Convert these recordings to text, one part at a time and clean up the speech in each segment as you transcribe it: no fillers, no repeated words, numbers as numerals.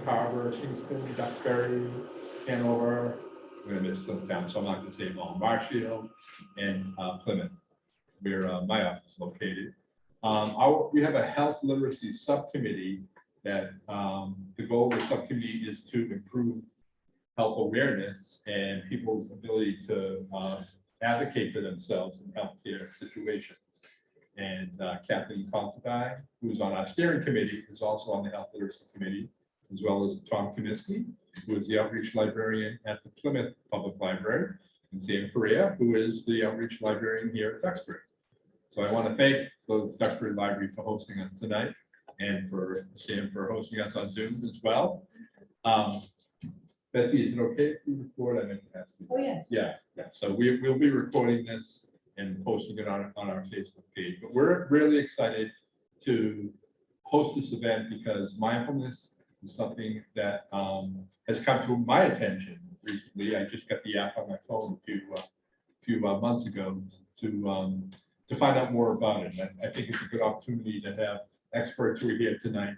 Carver, Kingston, Duxbury, Hanover. I'm going to miss some towns, so I'm not going to say them all. Marshfield and Plymouth, where my office is located. We have a health literacy subcommittee that the goal of the subcommittee is to improve health awareness and people's ability to advocate for themselves in healthcare situations. And Kathleen Considine, who's on our steering committee, is also on the health literacy committee, as well as Tom Kaminsky, who is the outreach librarian at the Plymouth Public Library, and Sam Correa, who is the outreach librarian here at Duxbury. So I want to thank the Duxbury Library for hosting us tonight, and for Sam for hosting us on Zoom as well. Betsy, is it okay if we record? I meant to ask you. Oh, yes. Yeah. So we'll be recording this and posting it on our Facebook page. But we're really excited to host this event because mindfulness is something that has come to my attention recently. I just got the app on my phone a few months ago to find out more about it. I think it's a good opportunity to have experts who are here tonight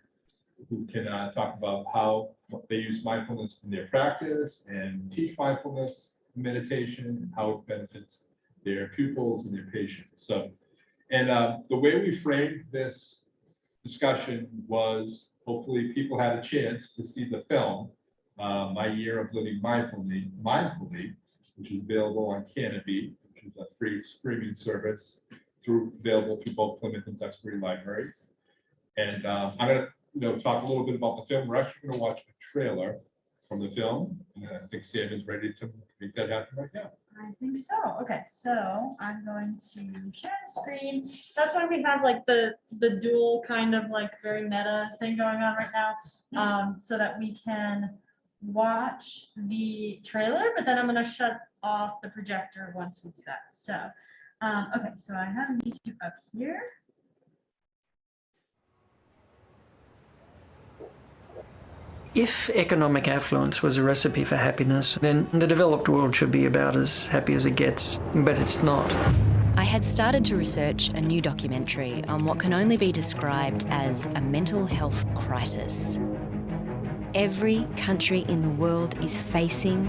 who can talk about how they use mindfulness in their practice and teach mindfulness meditation and how it benefits their pupils and their patients. So, and the way we framed this discussion was hopefully people had a chance to see the film, My Year of Living Mindfully, which is available on Canopy, which is a free streaming service available through both Plymouth and Duxbury libraries. And I'm going to talk a little bit about the film. We're actually going to watch a trailer from the film, and I think Sam is ready to make that happen right now. I think so. Okay, so I'm going to share the screen. That's why we have like the dual kind of like very meta thing going on right now, so that we can watch the trailer, but then I'm going to shut off the projector once we do that. So, okay, so I have YouTube up here. If economic affluence was a recipe for happiness, then the developed world should be about as happy as it gets, but it's not. I had started to research a new documentary on what can only be described as a mental health crisis. Every country in the world is facing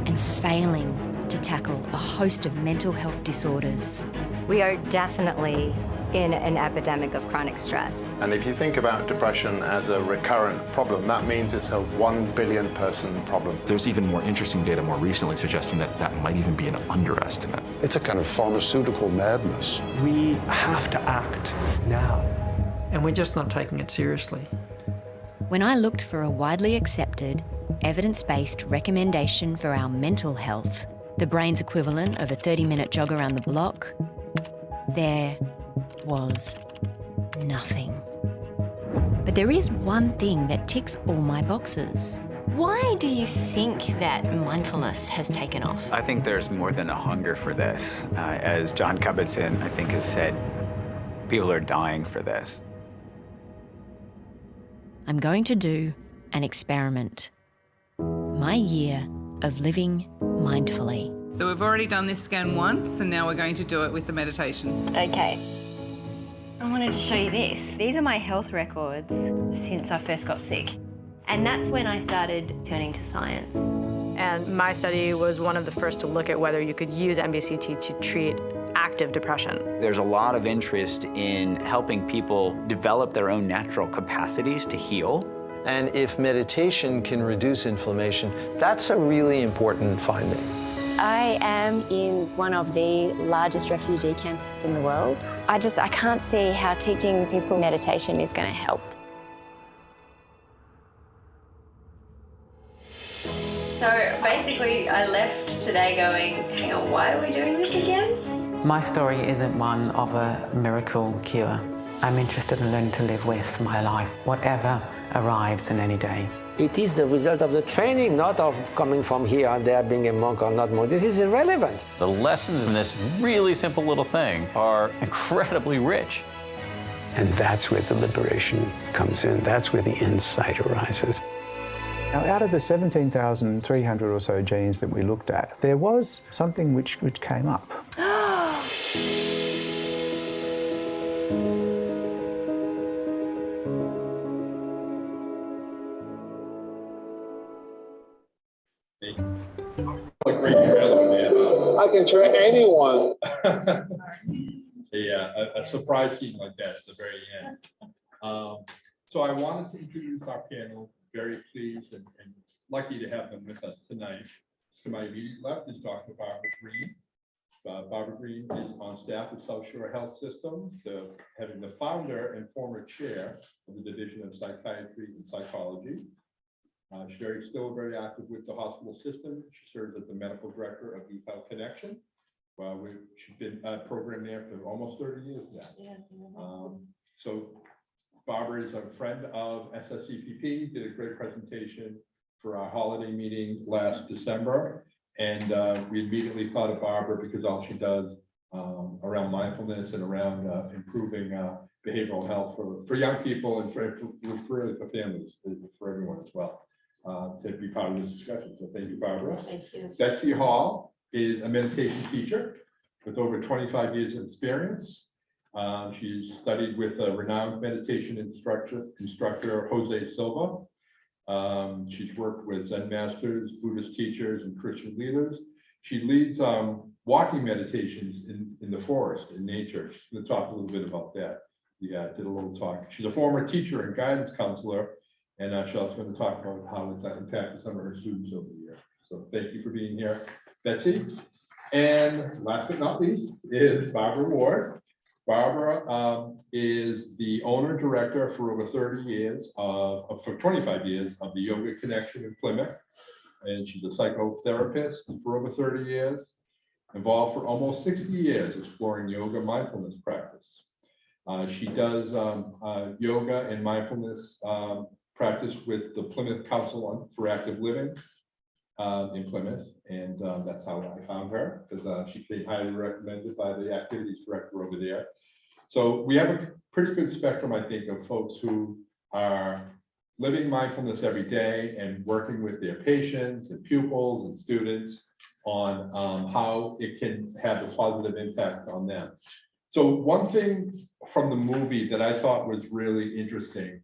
and failing to tackle a host of mental health disorders. We are definitely in an epidemic of chronic stress. And if you think about depression as a recurrent problem, that means it's a 1 billion person problem. There's even more interesting data more recently suggesting that that might even be an underestimate. It's a kind of pharmaceutical madness. We have to act now. And we're just not taking it seriously. When I looked for a widely accepted, evidence-based recommendation for our mental health, the brain's equivalent of a 30-minute jog around the block, there was nothing. But there is one thing that ticks all my boxes. Why do you think that mindfulness has taken off? I think there's more than a hunger for this. As John Kabat-Zinn, I think, has said, people are dying for this. I'm going to do an experiment. My year of living mindfully. So we've already done this scan once, and now we're going to do it with the meditation. Okay. I wanted to show you this. These are my health records since I first got sick. And that's when I started turning to science. And my study was one of the first to look at whether you could use MBCT to treat active depression. There's a lot of interest in helping people develop their own natural capacities to heal. And if meditation can reduce inflammation, that's a really important finding. I am in one of the largest refugee camps in the world. I can't see how teaching people meditation is going to help. So basically, I left today going, hang on, why are we doing this again? My story isn't one of a miracle cure. I'm interested in learning to live with my life, whatever arrives in any day. It is the result of the training, not of coming from here and there, being a monk or not monk. This is irrelevant. The lessons in this really simple little thing are incredibly rich. And that's where the liberation comes in. That's where the insight arises. Now, out of the 17,300 or so genes that we looked at, there was something which came up. talking to anyone. A surprise scene like that at the very end. So I wanted to introduce our panel. Very pleased and lucky to have them with us tonight. To my immediate left is Dr. Barbara Green. Barbara Green is on staff with South Shore Health System, having the founder and former chair of the Division of Psychiatry and Psychology. Sherry's still very active with the hospital system. She serves as the medical director of Youth Health Connection. She's been a program there for almost 30 years now. So Barbara is a friend of SSCPP, did a great presentation for our holiday meeting last December. And we immediately thought of Barbara because all she does around mindfulness and around improving behavioral health for young people and for families, for everyone as well, to be part of this discussion. So thank you, Barbara. Thank you. Betsy Hall is a meditation teacher with over 25 years of experience. She's studied with a renowned meditation instructor, Jose Silva. She's worked with Zen masters, Buddhist teachers, and Christian leaders. She leads walking meditations in the forest, in nature. She's going to talk a little bit about that. Did a little talk. She's a former teacher and guidance counselor, and she's also going to talk about how it's impacted some of her students over the years. So thank you for being here, Betsy. And last but not least is Barbara Ward. Barbara is the owner director for over 30 years, for 25 years of the Yoga Connection in Plymouth. And she's a psychotherapist for over 30 years, involved for almost 60 years exploring yoga mindfulness practice. She does yoga and mindfulness practice with the Plymouth Council for Active Living in Plymouth. And that's how I found her, because she came highly recommended by the activities director over there. So we have a pretty good spectrum, I think, of folks who are living mindfulness every day and working with their patients and pupils and students on how it can have a positive impact on them. So one thing from the movie that I thought was really interesting,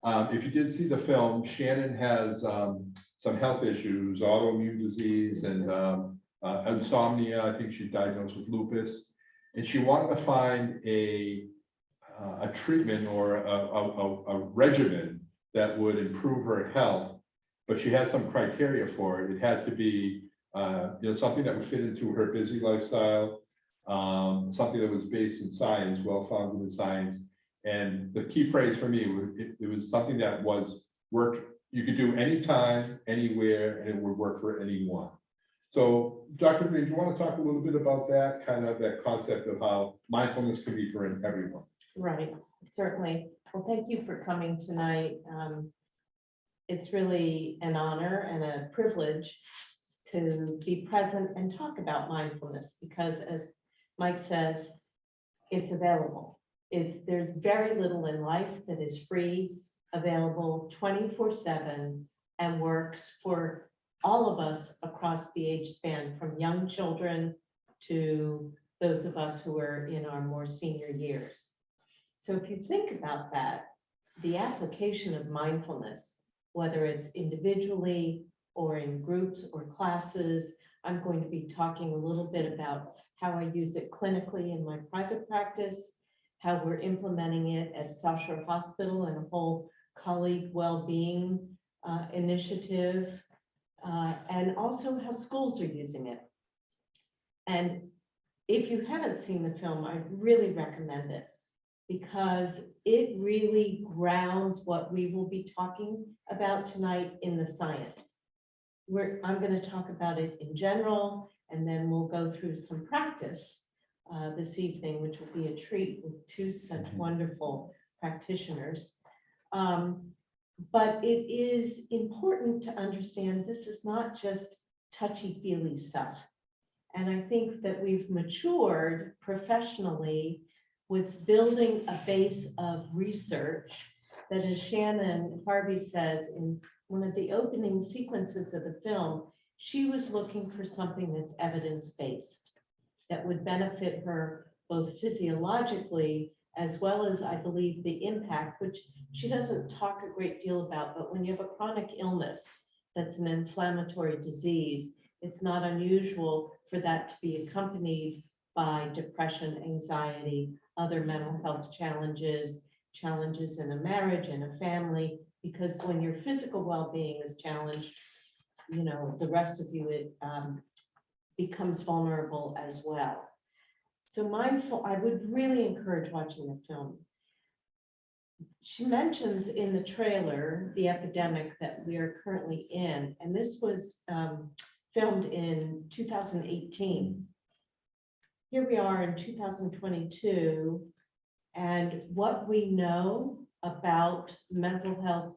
if you did see the film, Shannon has some health issues, autoimmune disease and insomnia. I think she's diagnosed with lupus. And she wanted to find a treatment or a regimen that would improve her health, but she had some criteria for it. It had to be something that would fit into her busy lifestyle, something that was based in science, well-founded in science. And the key phrase for me, it was something that you could do anytime, anywhere, and it would work for anyone. So, Dr. Green, do you want to talk a little bit about that, kind of that concept of how mindfulness can be for everyone? Right, certainly. Well, thank you for coming tonight. It's really an honor and a privilege to be present and talk about mindfulness because, as Mike says, it's available. There's very little in life that is free, available 24/7, and works for all of us across the age span, from young children to those of us who are in our more senior years. So if you think about that, the application of mindfulness, whether it's individually or in groups or classes, I'm going to be talking a little bit about how I use it clinically in my private practice, how we're implementing it at South Shore Hospital and a whole colleague well-being initiative, and also how schools are using it. And if you haven't seen the film, I really recommend it because it really grounds what we will be talking about tonight in the science. I'm going to talk about it in general, and then we'll go through some practice this evening, which will be a treat with two such wonderful practitioners. But it is important to understand this is not just touchy-feely stuff. And I think that we've matured professionally with building a base of research that, as Shannon Harvey says in one of the opening sequences of the film, she was looking for something that's evidence-based, that would benefit her both physiologically as well as, I believe, the impact, which she doesn't talk a great deal about, but when you have a chronic illness that's an inflammatory disease, It's not unusual for that to be accompanied by depression, anxiety, other mental health challenges, challenges in a marriage, in a family, because when your physical well-being is challenged, you know, the rest of you, it becomes vulnerable as well. So I would really encourage watching the film. She mentions in the trailer the epidemic that we are currently in, and this was filmed in 2018. Here we are in 2022, and what we know about mental health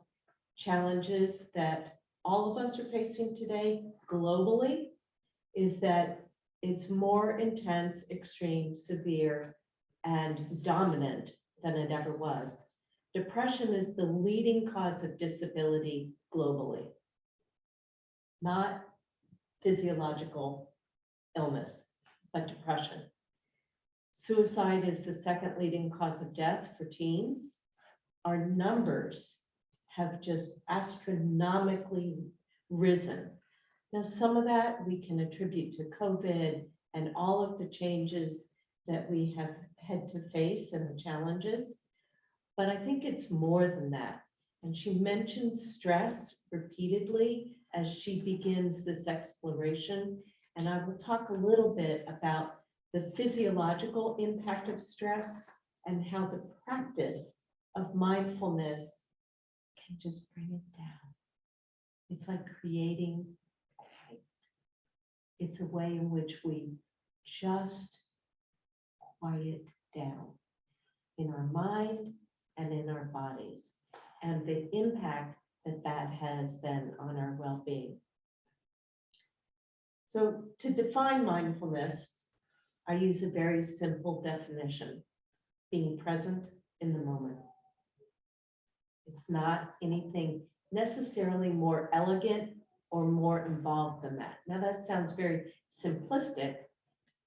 challenges that all of us are facing today globally is that it's more intense, extreme, severe, and dominant than it ever was. Depression is the leading cause of disability globally, not physiological illness, but depression. Suicide is the second leading cause of death for teens. Our numbers have just astronomically risen. Now, some of that we can attribute to COVID and all of the changes that we have had to face and the challenges, but I think it's more than that. And she mentions stress repeatedly as she begins this exploration. And I will talk a little bit about the physiological impact of stress and how the practice of mindfulness can just bring it down. It's like creating quiet. It's a way in which we just quiet down in our mind and in our bodies, and the impact that that has then on our well-being. So to define mindfulness, I use a very simple definition: being present in the moment. It's not anything necessarily more elegant or more involved than that. Now that sounds very simplistic,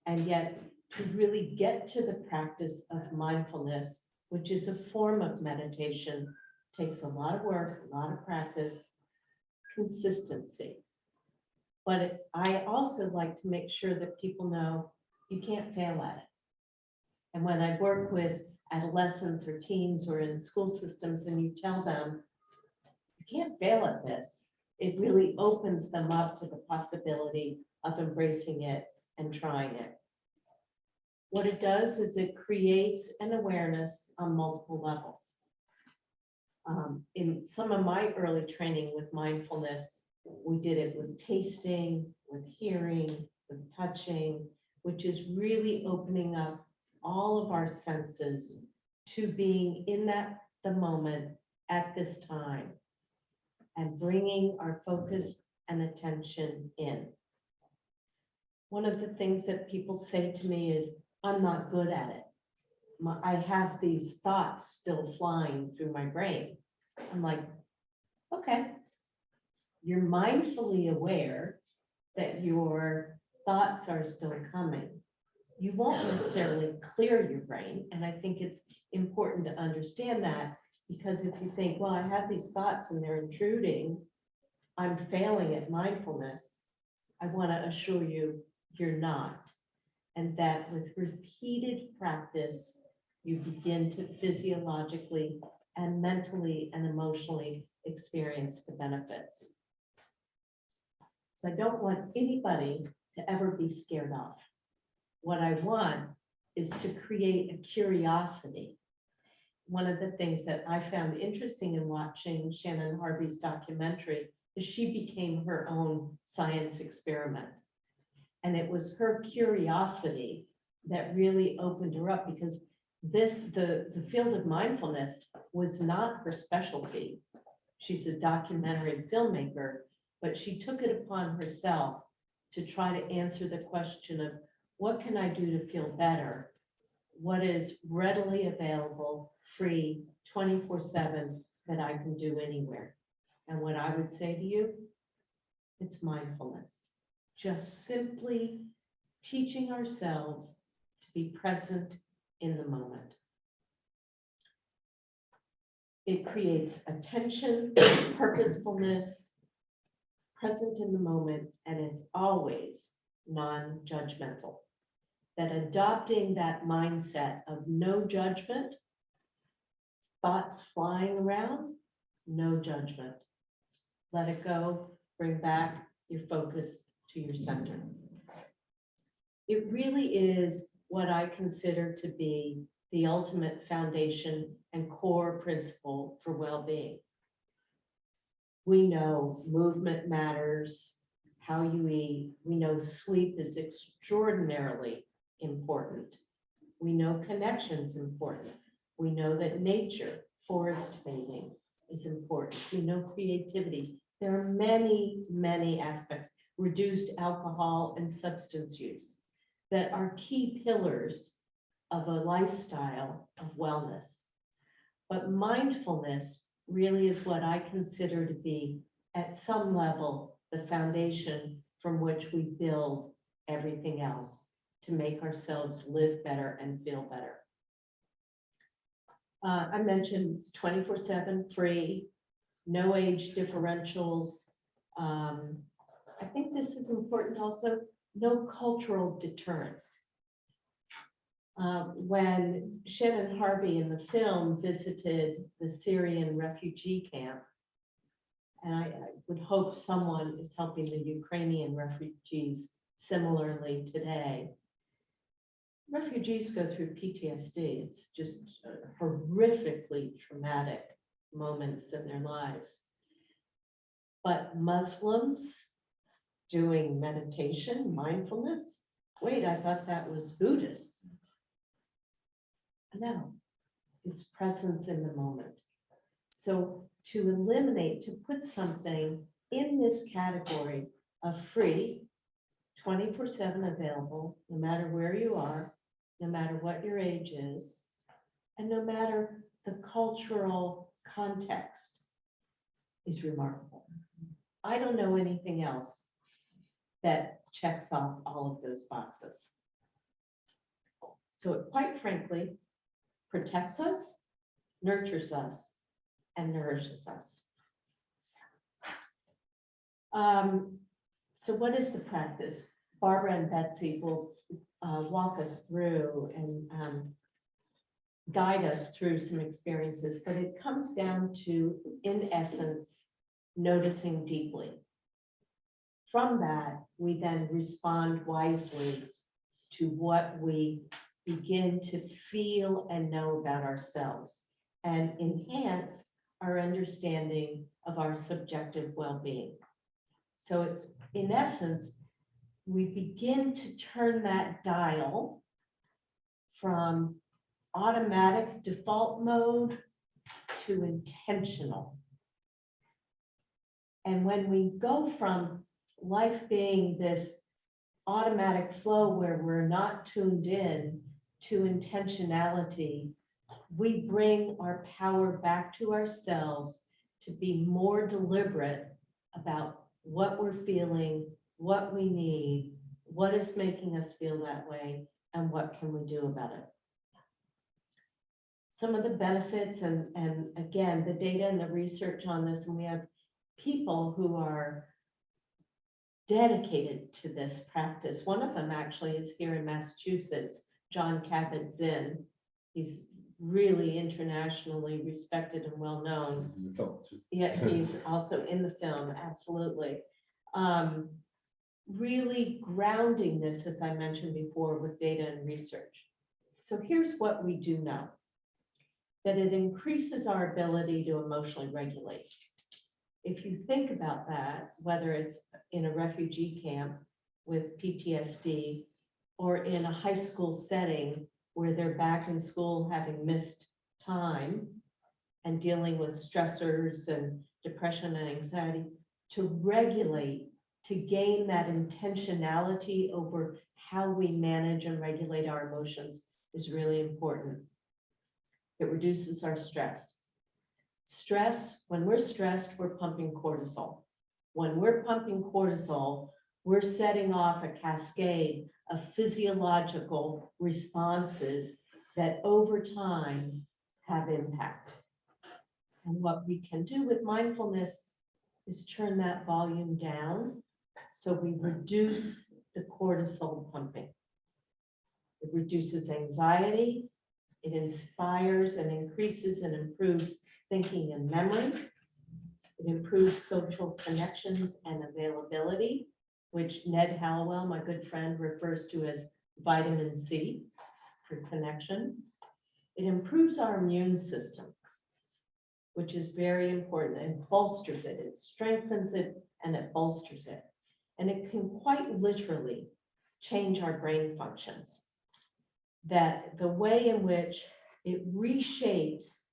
and yet to really get to the practice of mindfulness, which is a form of meditation, takes a lot of work, a lot of practice, consistency. But I also like to make sure that people know you can't fail at it. And when I work with adolescents or teens or in school systems and you tell them, you can't fail at this, it really opens them up to the possibility of embracing it and trying it. What it does is it creates an awareness on multiple levels. In some of my early training with mindfulness, we did it with tasting, with hearing, with touching, which is really opening up all of our senses to being in the moment at this time and bringing our focus and attention in. One of the things that people say to me is, I'm not good at it. I have these thoughts still flying through my brain. I'm like, okay, you're mindfully aware that your thoughts are still coming. You won't necessarily clear your brain. And I think it's important to understand that, because if you think, well, I have these thoughts and they're intruding, I'm failing at mindfulness, I want to assure you, you're not. And that with repeated practice, you begin to physiologically and mentally and emotionally experience the benefits. So I don't want anybody to ever be scared off. What I want is to create a curiosity. One of the things that I found interesting in watching Shannon Harvey's documentary is she became her own science experiment. And it was her curiosity that really opened her up, because the field of mindfulness was not her specialty. She's a documentary filmmaker, but she took it upon herself to try to answer the question of, what can I do to feel better? What is readily available, free, 24/7 that I can do anywhere? And what I would say to you, it's mindfulness. Just simply teaching ourselves to be present in the moment. It creates attention, purposefulness, present in the moment, and it's always non-judgmental. That adopting that mindset of no judgment, thoughts flying around, no judgment. Let it go, bring back your focus to your center. It really is what I consider to be the ultimate foundation and core principle for well-being. We know movement matters, how you eat. We know sleep is extraordinarily important. We know connection's important. We know that nature, forest bathing is important. We know creativity. There are many, many aspects, reduced alcohol and substance use, that are key pillars of a lifestyle of wellness. But mindfulness really is what I consider to be, at some level, the foundation from which we build everything else to make ourselves live better and feel better. I mentioned it's 24/7 free, no age differentials. I think this is important also, no cultural deterrence. When Shannon Harvey in the film visited the Syrian refugee camp, and I would hope someone is helping the Ukrainian refugees similarly today. Refugees go through PTSD. It's just horrifically traumatic moments in their lives. But Muslims doing meditation, mindfulness, wait, I thought that was Buddhist. No, it's presence in the moment. So to eliminate, to put something in this category of free, 24/7 available, no matter where you are, no matter what your age is, and no matter the cultural context, is remarkable. I don't know anything else that checks off all of those boxes. So it, quite frankly, protects us, nurtures us, and nourishes us. So what is the practice? Barbara and Betsy will walk us through and guide us through some experiences, but it comes down to, in essence, noticing deeply. From that, we then respond wisely to what we begin to feel and know about ourselves and enhance our understanding of our subjective well-being. So it's, in essence, we begin to turn that dial from automatic default mode to intentional. And when we go from life being this automatic flow where we're not tuned in to intentionality, we bring our power back to ourselves to be more deliberate about what we're feeling, what we need, what is making us feel that way, and what can we do about it. Some of the benefits, and again, the data and the research on this, and we have people who are dedicated to this practice. One of them actually is here in Massachusetts, John Kabat-Zinn. He's really internationally respected and well known. In the film too. Yeah, he's also in the film, absolutely. Really grounding this, as I mentioned before, with data and research. So here's what we do know, that it increases our ability to emotionally regulate. If you think about that, whether it's in a refugee camp with PTSD or in a high school setting where they're back in school having missed time and dealing with stressors and depression and anxiety, to regulate, to gain that intentionality over how we manage and regulate our emotions is really important. It reduces our stress. Stress, when we're stressed, we're pumping cortisol. When we're pumping cortisol, we're setting off a cascade of physiological responses that over time have impact. And what we can do with mindfulness is turn that volume down so we reduce the cortisol pumping. It reduces anxiety, it inspires and increases and improves thinking and memory. It improves social connections and availability, which Ned Hallowell, my good friend, refers to as vitamin C for connection. It improves our immune system, which is very important, and bolsters it. It strengthens it and it bolsters it. And it can quite literally change our brain functions. That the way in which it reshapes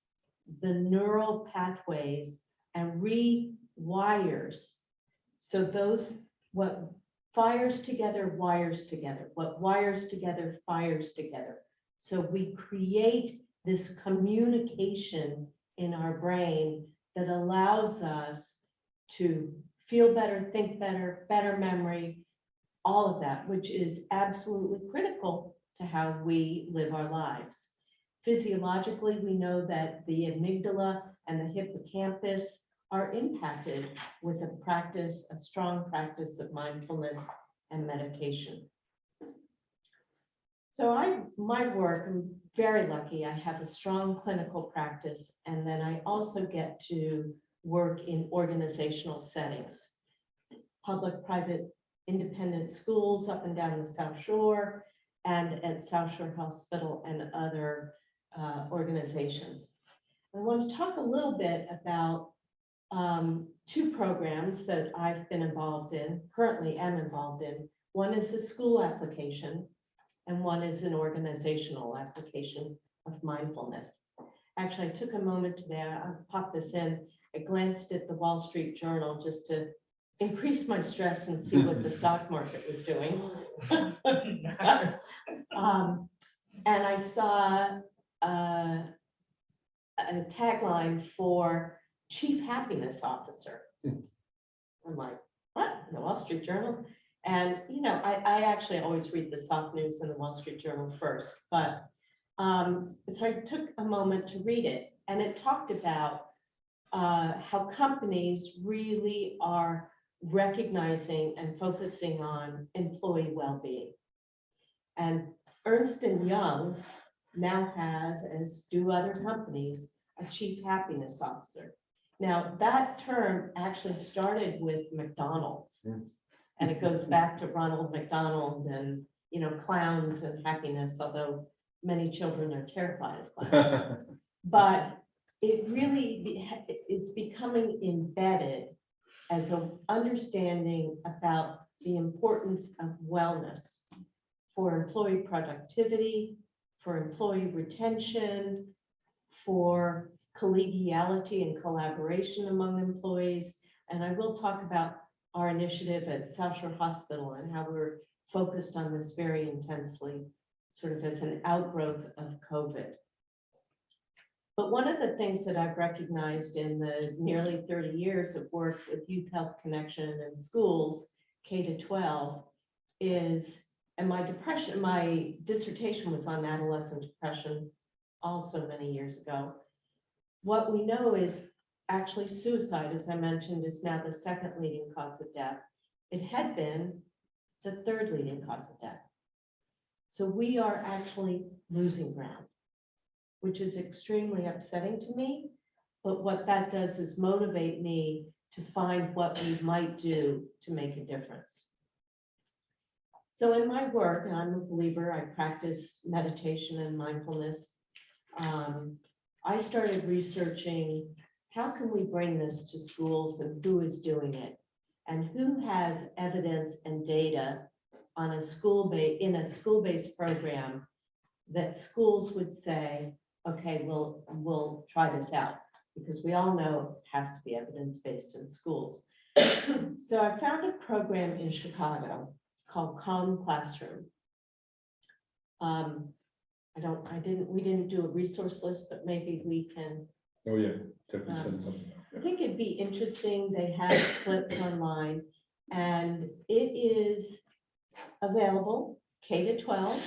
the neural pathways and rewires. So those, what fires together, wires together. What wires together, fires together. So we create this communication in our brain that allows us to feel better, think better, better memory, all of that, which is absolutely critical to how we live our lives. Physiologically, we know that the amygdala and the hippocampus are impacted with a practice, a strong practice of mindfulness and meditation. So my work, I'm very lucky. I have a strong clinical practice, and then I also get to work in organizational settings, public, private, independent schools up and down the South Shore, and at South Shore Hospital and other organizations. I want to talk a little bit about two programs that I've been involved in, currently am involved in. One is a school application, and one is an organizational application of mindfulness. Actually, I took a moment today, I'll pop this in. I glanced at the Wall Street Journal just to increase my stress and see what the stock market was doing. And I saw a tagline for Chief Happiness Officer. I'm like, what? The Wall Street Journal? And, you know, I actually always read the soft news in the Wall Street Journal first, but so I took a moment to read it, and it talked about how companies really are recognizing and focusing on employee well-being. And Ernst & Young now has, as do other companies, a Chief Happiness Officer. Now, that term actually started with McDonald's. And it goes back to Ronald McDonald and, you know, clowns and happiness, although many children are terrified of clowns. But it really, it's becoming embedded as an understanding about the importance of wellness for employee productivity, for employee retention, for collegiality and collaboration among employees. And I will talk about our initiative at South Shore Hospital and how we're focused on this very intensely, sort of as an outgrowth of COVID. But one of the things that I've recognized in the nearly 30 years of work with Youth Health Connection and schools, K-12, is, and my dissertation was on adolescent depression also many years ago. What we know is actually suicide, as I mentioned, is now the second leading cause of death. It had been the third leading cause of death. So we are actually losing ground, which is extremely upsetting to me. But what that does is motivate me to find what we might do to make a difference. So in my work, and I'm a believer, I practice meditation and mindfulness. I started researching how can we bring this to schools and who is doing it and who has evidence and data on a school-based program that schools would say, okay, we'll try this out, because we all know it has to be evidence-based in schools. So I found a program in Chicago. It's called Calm Classroom. We didn't do a resource list, but maybe we can. Oh, yeah. Definitely send something. I think it'd be interesting. They have clips online, and it is available K-12.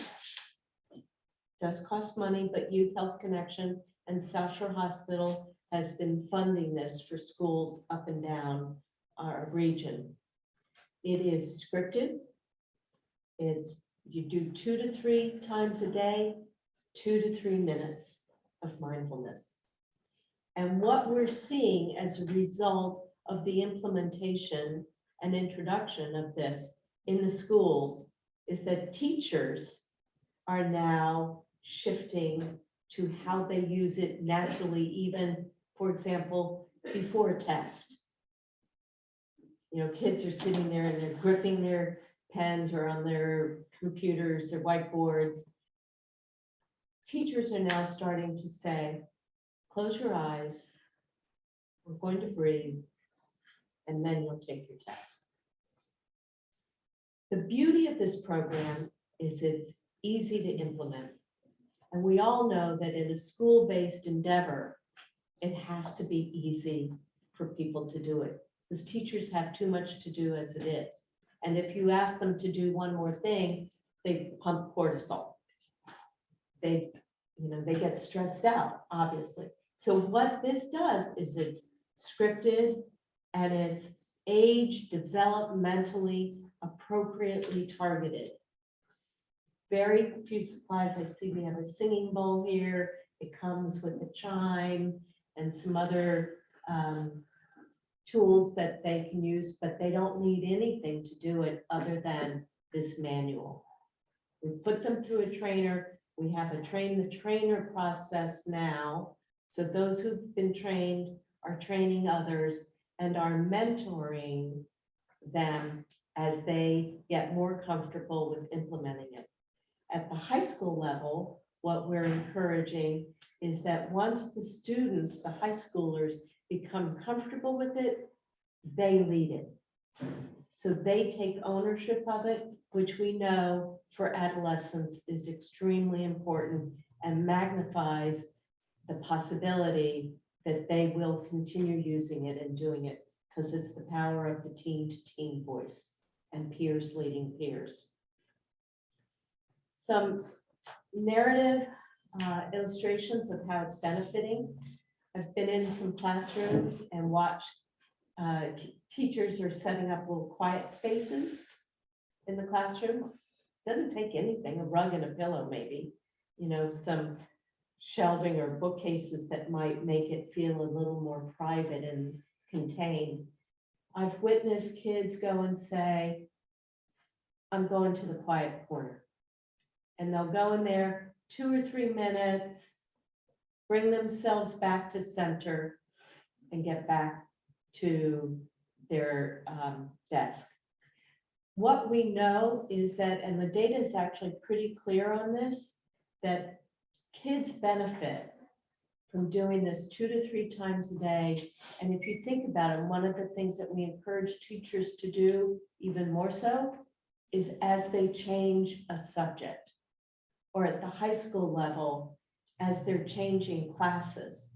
Does cost money, but Youth Health Connection and South Shore Hospital has been funding this for schools up and down our region. It is scripted. You do 2 to 3 times a day, 2 to 3 minutes of mindfulness. And what we're seeing as a result of the implementation and introduction of this in the schools is that teachers are now shifting to how they use it naturally, even, for example, before a test. You know, kids are sitting there and they're gripping their pens or on their computers, their whiteboards. Teachers are now starting to say, close your eyes, we're going to breathe, and then you'll take your test. The beauty of this program is it's easy to implement. And we all know that in a school-based endeavor, it has to be easy for people to do it, because teachers have too much to do as it is. And if you ask them to do one more thing, they pump cortisol. They get stressed out, obviously. So what this does is it's scripted and it's age developmentally appropriately targeted. Very few supplies. I see we have a singing bowl here. It comes with a chime and some other tools that they can use, but they don't need anything to do it other than this manual. We put them through a trainer. We have a train the trainer process now. So those who've been trained are training others and are mentoring them as they get more comfortable with implementing it. At the high school level, what we're encouraging is that once the students, the high schoolers, become comfortable with it, they lead it. So they take ownership of it, which we know for adolescents is extremely important and magnifies the possibility that they will continue using it and doing it, because it's the power of the teen-to-teen voice and peers leading peers. Some narrative illustrations of how it's benefiting. I've been in some classrooms and watched teachers are setting up little quiet spaces in the classroom. Doesn't take anything, a rug and a pillow maybe, some shelving or bookcases that might make it feel a little more private and contained. I've witnessed kids go and say, I'm going to the quiet corner. And they'll go in there 2 or 3 minutes, bring themselves back to center and get back to their desk. What we know is that, and the data is actually pretty clear on this, that kids benefit from doing this 2 to 3 times a day. And if you think about it, one of the things that we encourage teachers to do even more so is as they change a subject, or at the high school level, as they're changing classes.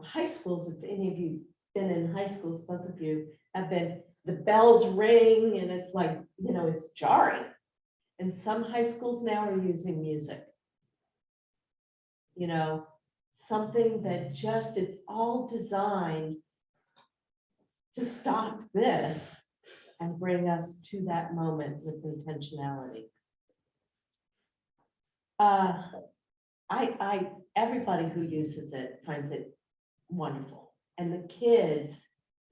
High schools, if any of you been in high schools, both of you have been, the bells ring and it's like, it's jarring. And some high schools now are using music. Something that just, it's all designed to stop this and bring us to that moment with intentionality. Everybody who uses it finds it wonderful. And the kids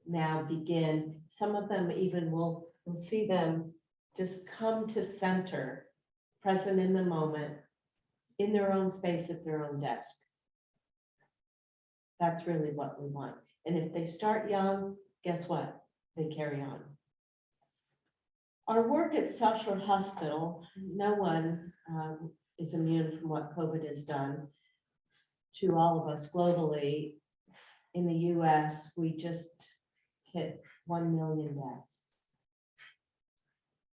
now begin, some of them even we'll see them just come to center, present in the moment, in their own space at their own desk. That's really what we want. And if they start young, guess what? They carry on. Our work at South Shore Hospital, no one is immune from what COVID has done to all of us globally. In the US, we just hit 1 million deaths.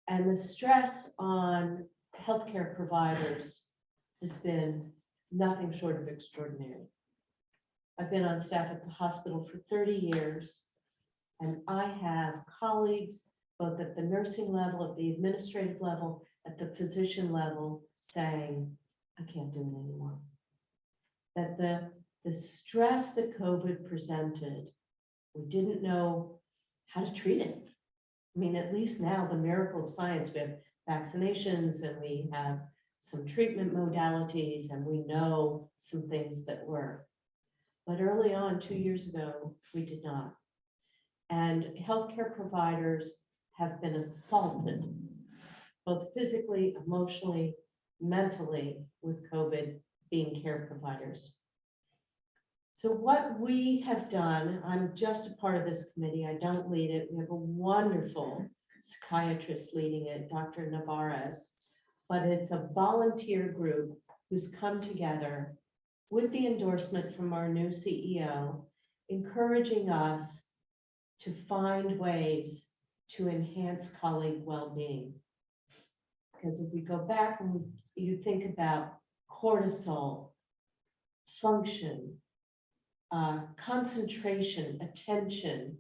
And the stress on healthcare providers has been nothing short of extraordinary. I've been on staff at the hospital for 30 years, and I have colleagues, both at the nursing level, at the administrative level, at the physician level, saying, I can't do it anymore. That the stress that COVID presented, we didn't know how to treat it. I mean, at least now the miracle of science, we have vaccinations and we have some treatment modalities and we know some things that work. But early on, 2 years ago, we did not. And healthcare providers have been assaulted, both physically, emotionally, mentally, with COVID being care providers. So what we have done, I'm just a part of this committee, I don't lead it. We have a wonderful psychiatrist leading it, Dr. Navarez, but it's a volunteer group who's come together with the endorsement from our new CEO, encouraging us to find ways to enhance colleague well-being. Because if we go back and you think about cortisol, function, concentration, attention,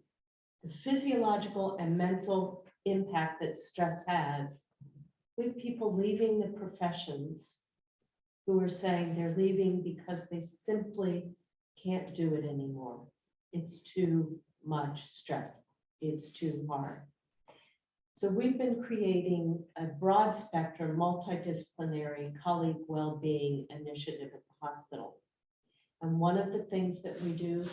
the physiological and mental impact that stress has, with people leaving the professions who are saying they're leaving because they simply can't do it anymore. It's too much stress. It's too hard. So we've been creating a broad spectrum, multidisciplinary colleague well-being initiative at the hospital. And one of the things that we do,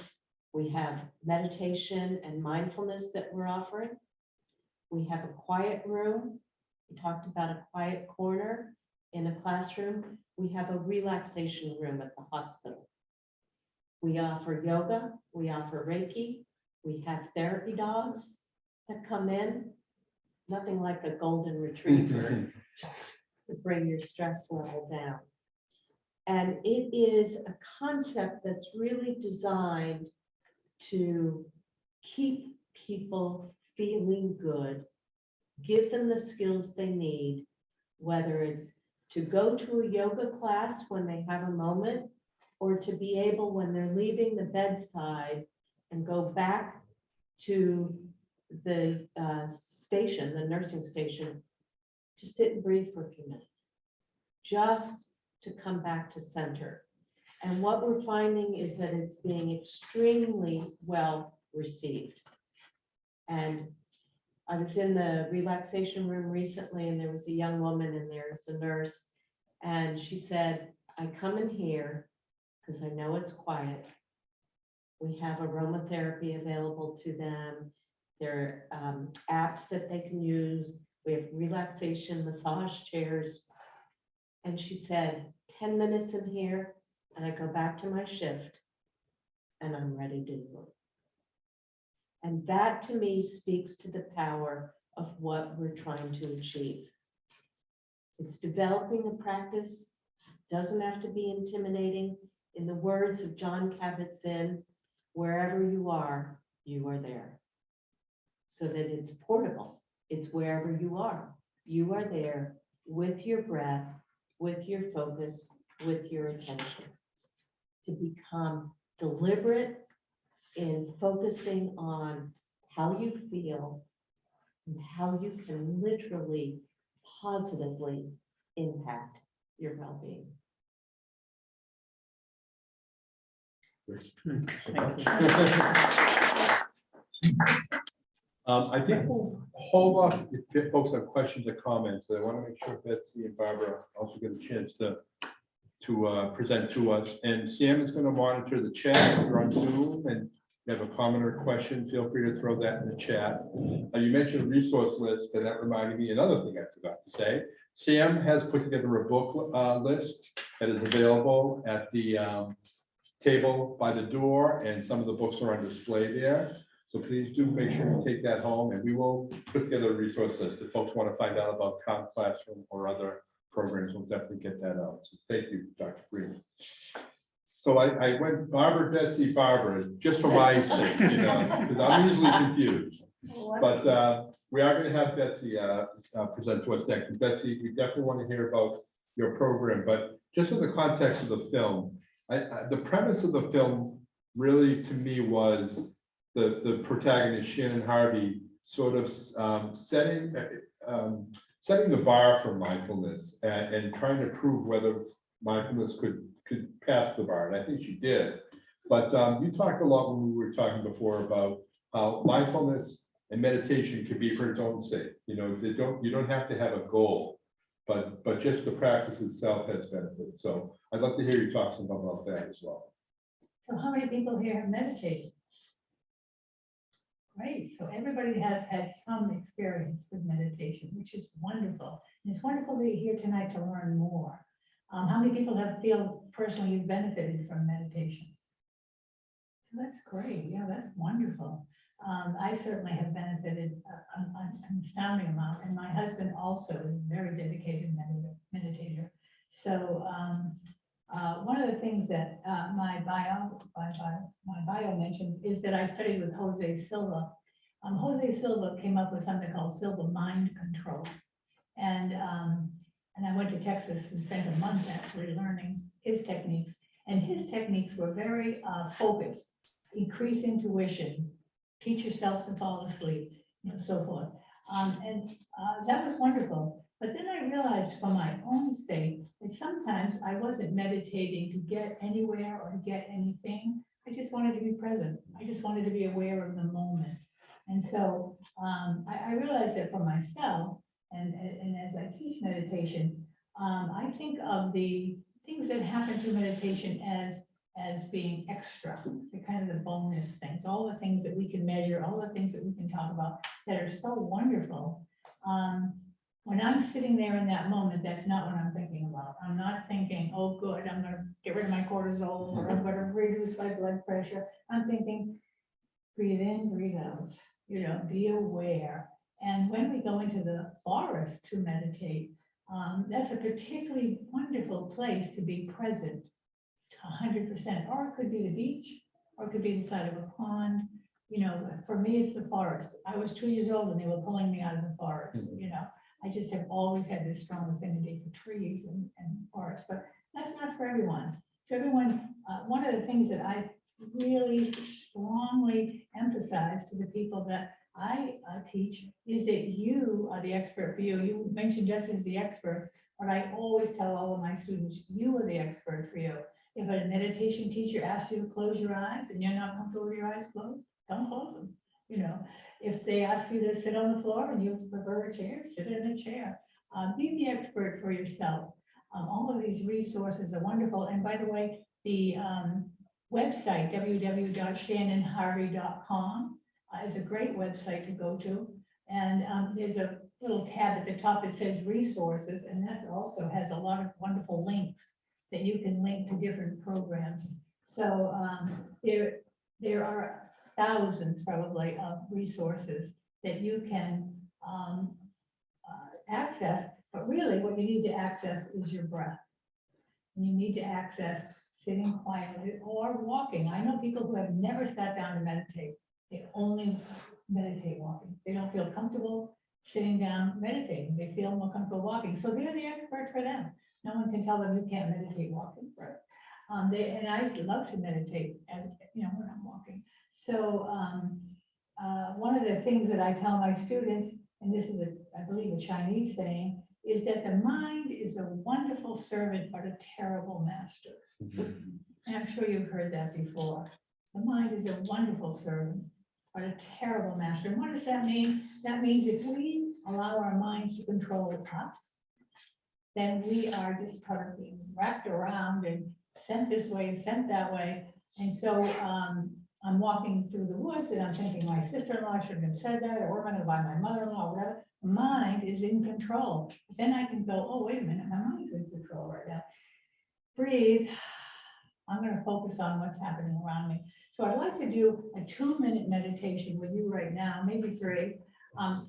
we have meditation and mindfulness that we're offering. We have a quiet room. We talked about a quiet corner in a classroom. We have a relaxation room at the hospital. We offer yoga, we offer Reiki, we have therapy dogs that come in, nothing like a golden retriever to bring your stress level down. And it is a concept that's really designed to keep people feeling good, give them the skills they need, whether it's to go to a yoga class when they have a moment, or to be able, when they're leaving the bedside and go back to the station, the nursing station, to sit and breathe for a few minutes, just to come back to center. And what we're finding is that it's being extremely well received. And I was in the relaxation room recently and there was a young woman and there's a nurse and she said, I come in here because I know it's quiet. We have aromatherapy available to them. There are apps that they can use. We have relaxation massage chairs. And she said, 10 minutes in here and I go back to my shift and I'm ready to work. And that to me speaks to the power of what we're trying to achieve. It's developing a practice, doesn't have to be intimidating. In the words of John Kabat-Zinn, wherever you are there. So that it's portable, it's wherever you are there with your breath, with your focus, with your attention. To become deliberate in focusing on how you feel and how you can literally positively impact your well-being. I think we'll hold off if folks have questions or comments. I want to make sure Betsy and Barbara also get a chance to present to us. And Sam is going to monitor the chat. If you're on Zoom and you have a comment or question, feel free to throw that in the chat. You mentioned resource list, and that reminded me another thing I forgot to say. Sam has put together a book list that is available at the table by the door, and some of the books are on display there. So please do make sure you take that home, and we will put together a resource list. If folks want to find out about Khan Classroom or other programs, we'll definitely get that out. So thank you, Dr. Freeman. So I went Barbara, Betsy, Barbara, just for my sake, because I'm easily confused. But we are going to have Betsy present to us next. And Betsy, we definitely want to hear about your program, but just in the context of the film, the premise of the film really, to me, was the protagonist, Shannon Harvey, sort of setting the bar for mindfulness and trying to prove whether mindfulness could pass the bar. And I think she did. But you talked a lot when we were talking before about how mindfulness And meditation can be for its own sake. You don't have to have a goal, but just the practice itself has benefits. So I'd love to hear you talk some about that as well. So how many people here have meditated? Great, so everybody has had some experience with meditation, which is wonderful. And it's wonderful that you're here tonight to learn more. How many people feel personally you've benefited from meditation? So that's great, yeah, that's wonderful. I certainly have benefited an astounding amount, and my husband also is a very dedicated meditator. So one of the things that my bio mentions is that I studied with Jose Silva. Jose Silva came up with something called Silva Mind Control. And I went to Texas and spent a month actually learning his techniques. And his techniques were very focused: increase intuition, teach yourself to fall asleep, so forth. And that was wonderful. But then I realized for my own sake that sometimes I wasn't meditating to get anywhere or to get anything. I just wanted to be present. I just wanted to be aware of the moment. And so I realized that for myself, and as I teach meditation, I think of the things that happen through meditation as being extra, the kind of the bonus things, all the things that we can measure, all the things that we can talk about that are so wonderful. When I'm sitting there in that moment, that's not what I'm thinking about. I'm not thinking, oh, good, I'm going to get rid of my cortisol, or I'm going to reduce my blood pressure. I'm thinking, breathe in, breathe out, be aware. And when we go into the forest to meditate, that's a particularly wonderful place to be present 100%, or it could be the beach, or it could be the side of a pond. For me, it's the forest. I was 2 years old and they were pulling me out of the forest. I just have always had this strong affinity for trees and forests, but that's not for everyone. So everyone, one of the things that I really strongly emphasize to the people that I teach is that you are the expert for you. You mentioned just as the experts, but I always tell all of my students, you are the expert for you. If a meditation teacher asks you to close your eyes and you're not comfortable with your eyes closed, don't close them. If they ask you to sit on the floor and you prefer a chair, sit in a chair. Be the expert for yourself. All of these resources are wonderful. And by the way, the website, www.shannonharvey.com, is a great website to go to. And there's a little tab at the top that says resources, and that also has a lot of wonderful links that you can link to different programs. So there are thousands probably of resources that you can access, but really what you need to access is your breath. And you need to access sitting quietly or walking. I know people who have never sat down to meditate. They only meditate walking. They don't feel comfortable sitting down meditating. They feel more comfortable walking. So they're the expert for them. No one can tell them you can't meditate walking, right? And I love to meditate as when I'm walking. So one of the things that I tell my students, and this is I believe a Chinese saying, is that the mind is a wonderful servant but a terrible master. And I'm sure you've heard that before. The mind is a wonderful servant but a terrible master. And what does that mean? That means if we allow our minds to control us, then we are just kind of being wrapped around and sent this way and sent that way. And so I'm walking through the woods and I'm thinking my sister-in-law shouldn't have said that, or I'm going to buy my mother-in-law, whatever. Mind is in control. Then I can go, oh, wait a minute, my mind's in control right now. Breathe. I'm going to focus on what's happening around me. So I'd like to do a 2-minute meditation with you right now, maybe 3.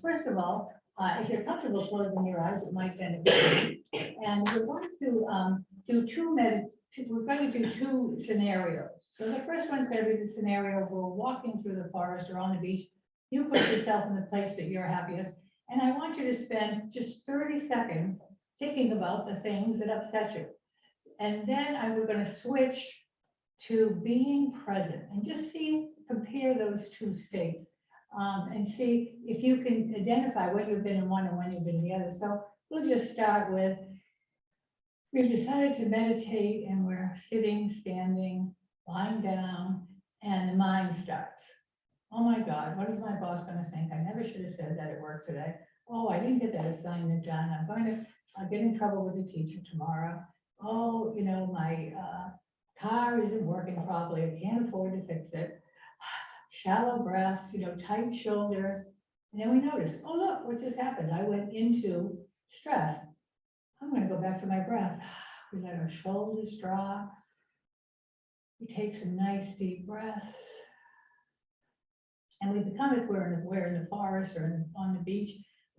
First of all, if you're comfortable closing your eyes, it might benefit you. And we're going to do 2 minutes. We're going to do 2 scenarios. So the first one's going to be the scenario where we're walking through the forest or on the beach. You put yourself in the place that you're happiest. And I want you to spend just 30 seconds thinking about the things that upset you. And then we're going to switch to being present and just compare those 2 states and see if you can identify when you've been in one and when you've been in the other. So we'll just start with, we've decided to meditate and we're sitting, standing, lying down, and the mind starts. oh my God, what is my boss gonna think? I never should have said that at work today. Oh, I didn't get that assignment done. I'm going to get in trouble with the teacher tomorrow. Oh, you know, my car isn't working properly. I can't afford to fix it. Shallow breaths, you know, tight shoulders. And then we notice, oh, look, what just happened? I went into stress. I'm going to go back to my breath. We let our shoulders drop. We take some nice deep breaths. And we become, if we're in the forest or on the beach,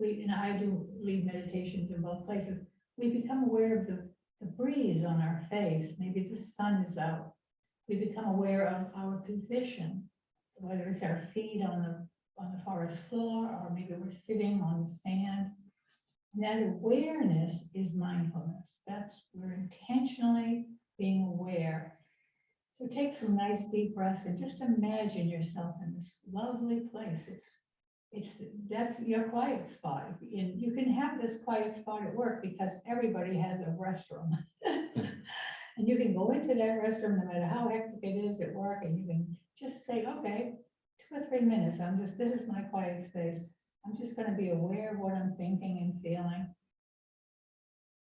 and I do lead meditations in both places, we become aware of the breeze on our face. Maybe the sun is out. We become aware of our position, whether it's our feet on the forest floor, or maybe we're sitting on the sand. And that awareness is mindfulness. We're intentionally being aware. So take some nice deep breaths and just imagine yourself in this lovely place. That's your quiet spot. And you can have this quiet spot at work because everybody has a restroom. And you can go into that restroom no matter how hectic it is at work, and you can just say, okay, 2 or 3 minutes, this is my quiet space. I'm just going to be aware of what I'm thinking and feeling.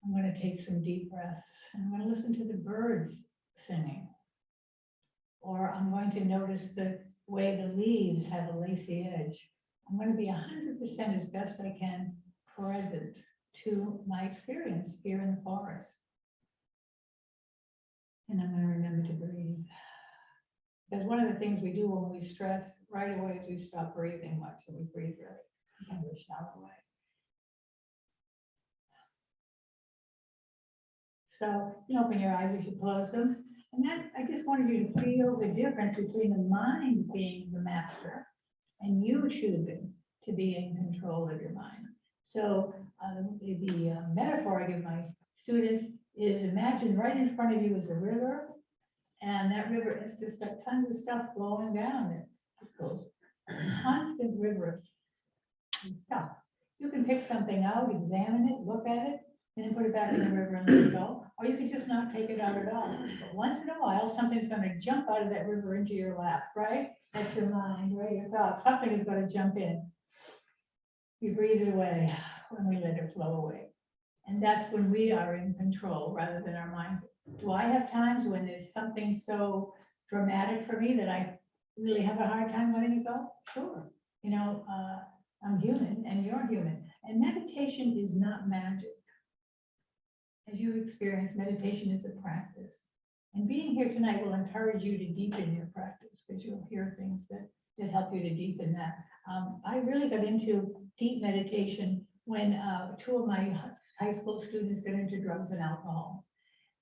I'm going to take some deep breaths. I'm going to listen to the birds singing. Or I'm going to notice the way the leaves have a lacy edge. I'm going to be 100% as best I can present to my experience here in the forest. And I'm going to remember to breathe. Because one of the things we do when we stress right away is we stop breathing much, and we breathe really kind of a shallow way. So you open your eyes if you close them. And I just wanted you to feel the difference between the mind being the master and you choosing to be in control of your mind. So the metaphor I give my students is, imagine right in front of you is a river, and that river has just got tons of stuff flowing down. It just goes constant river of stuff. You can pick something out, examine it, look at it, and then put it back in the river and let it go. Or you can just not take it out at all. But once in a while, something's going to jump out of that river into your lap, right? That's your mind, right? Your thoughts. Something is going to jump in. You breathe it away when we let it flow away. And that's when we are in control rather than our mind. Do I have times when there's something so dramatic for me that I really have a hard time letting it go? Sure. You know, I'm human and you're human. And meditation is not magic. As you experience, meditation is a practice. And being here tonight will encourage you to deepen your practice, because you'll hear things that help you to deepen that. I really got into deep meditation when 2 of my high school students got into drugs and alcohol.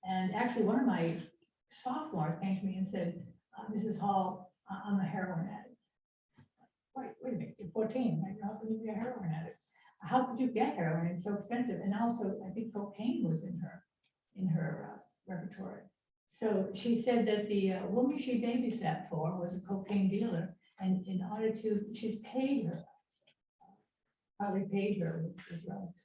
And actually one of my sophomores came to me and said, Mrs. Hall, I'm a heroin addict. Wait a minute, you're 14, right? How can you be a heroin addict? How could you get heroin? It's so expensive. And also, I think cocaine was in her repertoire. So she said that the woman she babysat for was a cocaine dealer, and in order to, she's paid her, probably paid her with the drugs.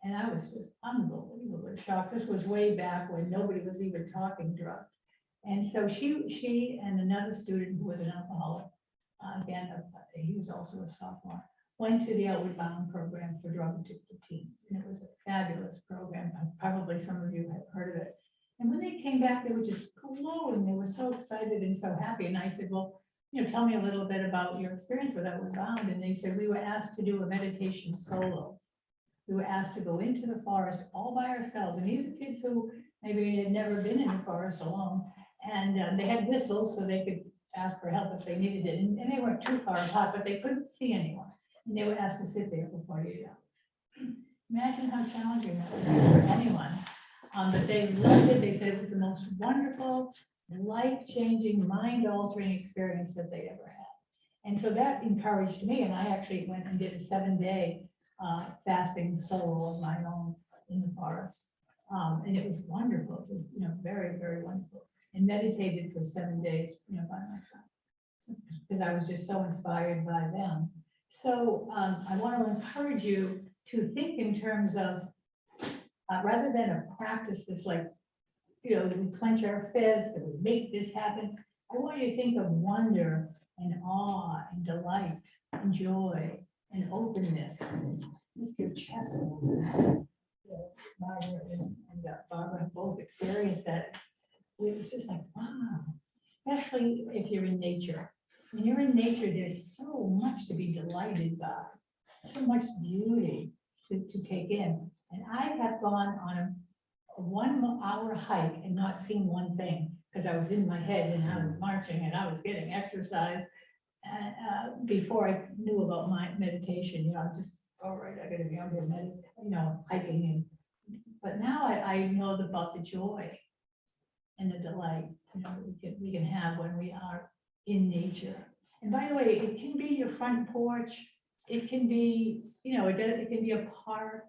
And I was just unbelievably shocked. This was way back when nobody was even talking drugs. And so she and another student who was an alcoholic, again, he was also a sophomore, went to the Outward Bound program for drug-addicted teens. And it was a fabulous program. Probably some of you have heard of it. And when they came back, they were just glowing. They were so excited and so happy. And I said, well, you know, tell me a little bit about your experience with Outward Bound. And they said, we were asked to do a meditation solo. We were asked to go into the forest all by ourselves. And these are kids who maybe had never been in the forest alone. And they had whistles so they could ask for help if they needed it. And they weren't too far apart, but they couldn't see anyone. And they were asked to sit there for 48 hours. Imagine how challenging that would be for anyone. But they loved it. They said it was the most wonderful, life-changing, mind-altering experience that they ever had. And so that encouraged me. And I actually went and did a 7-day fasting solo of my own in the forest. And it was wonderful. It was, you know, very, very wonderful. And meditated for 7 days, you know, by myself, because I was just so inspired by them. So I want to encourage you to think in terms of, rather than a practice that's like, you know, we clench our fists and we make this happen. I want you to think of wonder and awe and delight and joy and openness. Just your chest. Barbara and Barbara have both experienced that. It's just like, wow, especially if you're in nature. When you're in nature, there's so much to be delighted by, so much beauty to take in. And I have gone on a 1 hour hike and not seen one thing because I was in my head and I was marching and I was getting exercise. And before I knew about my meditation, you know, I'm just, all right, I gotta be out here, hiking. But now I know about the joy and the delight, you know, we can have when we are in nature. And by the way, it can be your front porch. It can be, you know, it can be a park,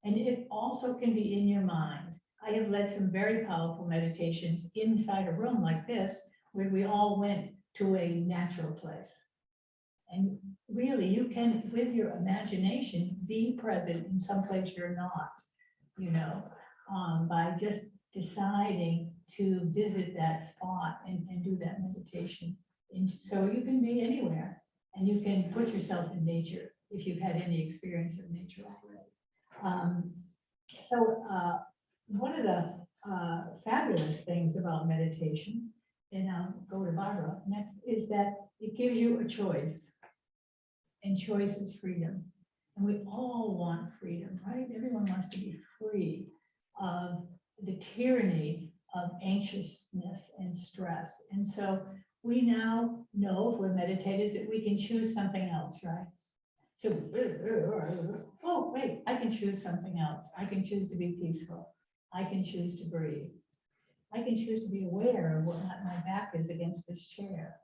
and it also can be in your mind. I have led some very powerful meditations inside a room like this, where we all went to a natural place. And really, you can, with your imagination, be present in some place you're not, you know, by just deciding to visit that spot and do that meditation. And so you can be anywhere, and you can put yourself in nature if you've had any experience of nature already. One of the fabulous things about meditation, and I'll go to Barbara next, is that it gives you a choice, and choice is freedom. And we all want freedom, right? Everyone wants to be free of the tyranny of anxiousness and stress. And so we now know, if we're meditators, that we can choose something else, right? So, oh, wait, I can choose something else. I can choose to be peaceful. I can choose to breathe. I can choose to be aware of what my back is against this chair.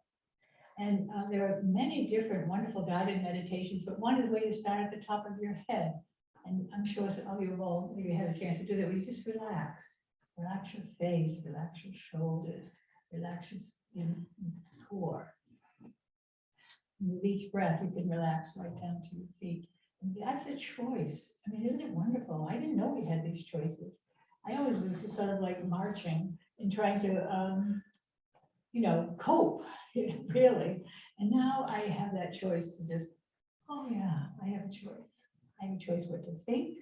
And there are many different wonderful guided meditations, but one is a way to start at the top of your head. And I'm sure some of you have all maybe had a chance to do that, where you just relax. Relax your face, relax your shoulders, relax your core. And with each breath, you can relax right down to your feet. And that's a choice. I mean, isn't it wonderful? I didn't know we had these choices. I always was just sort of like marching and trying to, cope, really. And now I have that choice to just, oh yeah, I have a choice. I have a choice what to think.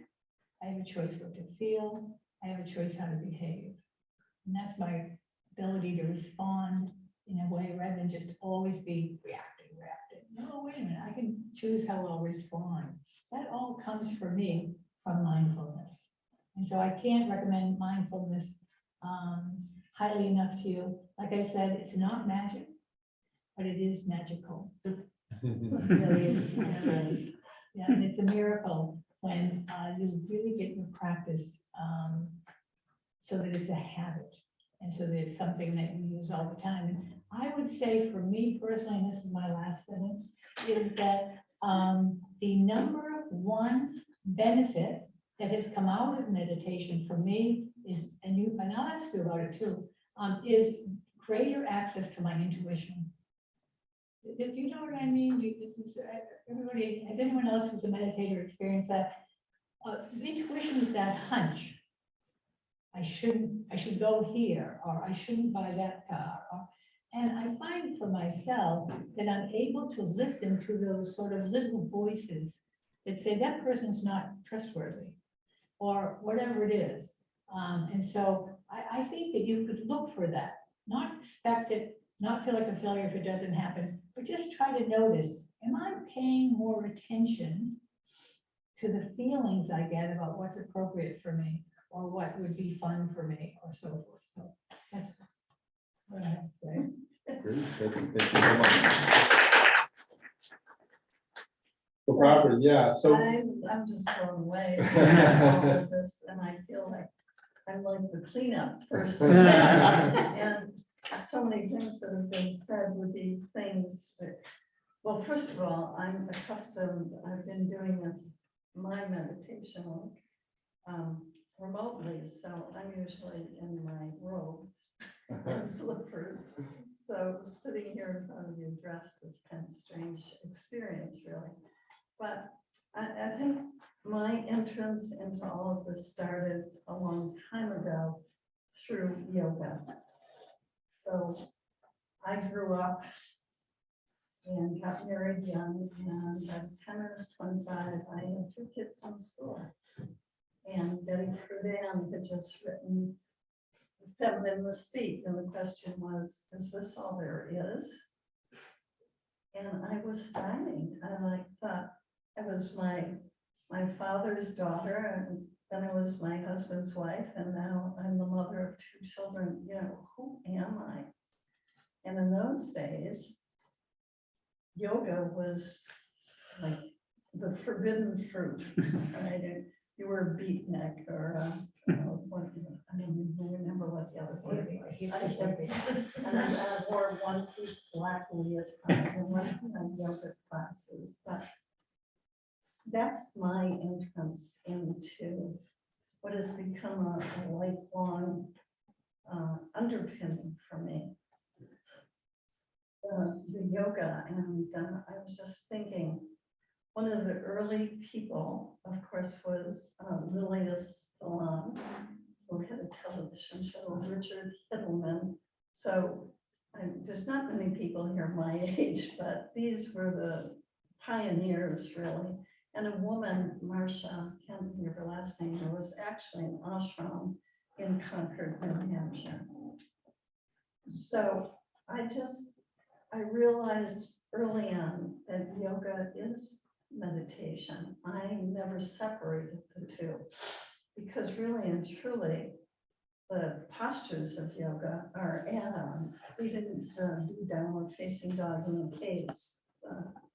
I have a choice what to feel. I have a choice how to behave. And that's my ability to respond in a way rather than just always be reacting. No, wait a minute, I can choose how I'll respond. That all comes for me from mindfulness. And so I can't recommend mindfulness highly enough to you. Like I said, it's not magic, but it is magical. It really is. Yeah, and it's a miracle when you really get your practice so that it's a habit, and so that it's something that you use all the time. And I would say for me personally, and this is my last sentence, is that the number one benefit that has come out of meditation for me is, and I'll ask you about it too, is greater access to my intuition. Do you know what I mean? Everybody, has anyone else who's a meditator experienced that? Intuition is that hunch. I should go here, or I shouldn't buy that car. And I find for myself that I'm able to listen to those sort of little voices that say that person's not trustworthy, or whatever it is. And so I think that you could look for that, not expect it, not feel like a failure if it doesn't happen, but just try to notice, am I paying more attention to the feelings I get about what's appropriate for me, or what would be fun for me, or so forth. So that's what I have to say. Great. Thank you so much. So Barbara, yeah, so I'm just blown away by all of this, and I feel like I'm like the cleanup person. And so many things that have been said would be things that, well, first of all, I'm accustomed, I've been doing this, my meditation remotely, so I'm usually in my robe and slippers. So sitting here in front of you dressed is kind of a strange experience, really. But I think my entrance into all of this started a long time ago through yoga. So I grew up and got married young, and by the time I was 25, I had 2 kids in school. And Betty Friedan had just written Feminine Mystique, and the question was, is this all there is? And I was dying. I thought I was my father's daughter, and then I was my husband's wife, and now I'm the mother of 2 children. You know, who am I? And in those days, yoga was like the forbidden fruit. Right? You were a beatnik or what, I don't even remember what the other word was. And I wore 1-piece black leotard and went to my yoga classes. But that's my entrance into what has become a lifelong underpinning for me. The yoga, and I was just thinking, one of the early people, of course, was Lilius Milan, who had a television show, Richard Hittleman. So there's not many people here my age, but these were the pioneers, really. And a woman, Marcia, can't remember her last name, who was actually an ashram in Concord, New Hampshire. So I realized early on that yoga is meditation. I never separated the two, because really and truly, the postures of yoga are add-ons. We didn't do downward facing dog in the caves.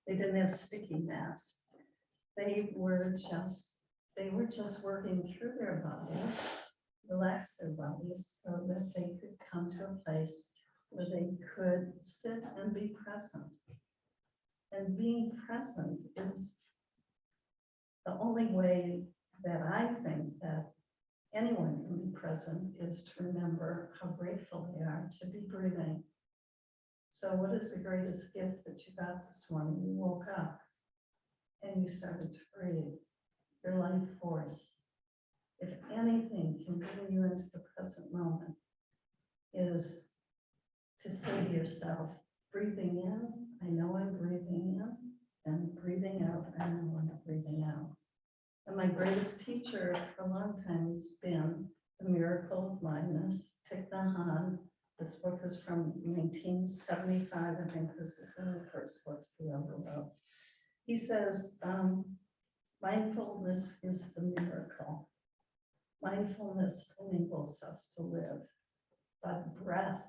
They didn't have sticky mats. They were just working through their bodies, relax their bodies, so that they could come to a place where they could sit and be present. And being present is the only way that I think that anyone can be present, is to remember how grateful they are to be breathing. So what is the greatest gift that you got this morning? You woke up and you started to breathe, your life force. If anything can bring you into the present moment, is to say to yourself, breathing in, I know I'm breathing in, and breathing out, I know I'm breathing out. And my greatest teacher for a long time has been The Miracle of Mindfulness, Thich Nhat Hanh. This book is from 1975, I think this is one of the first books he ever wrote. He says, mindfulness is the miracle. Mindfulness enables us to live, but breath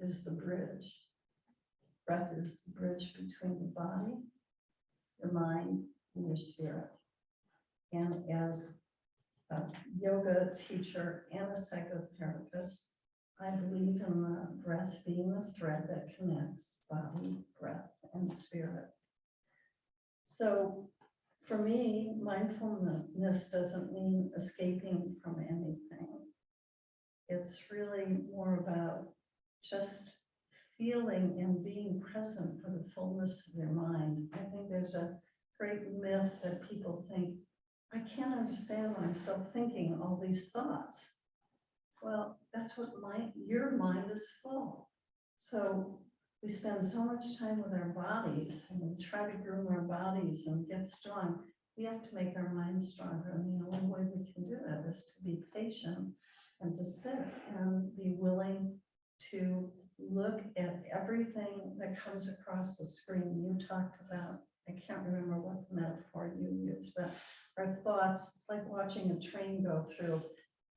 is the bridge. Breath is the bridge between the body, your mind, and your spirit. And as a yoga teacher and a psychotherapist, I believe in the breath being the thread that connects body, breath, and spirit. So for me, mindfulness doesn't mean escaping from anything. It's really more about just feeling and being present for the fullness of their mind. I think there's a great myth that people think, I can't understand why I'm still thinking all these thoughts. Well, that's what your mind is full. So we spend so much time with our bodies, and we try to groom our bodies and get strong. We have to make our minds stronger, and the only way we can do that is to be patient and to sit and be willing to look at everything that comes across the screen. You talked about, I can't remember what metaphor you used, but our thoughts, it's like watching a train go through,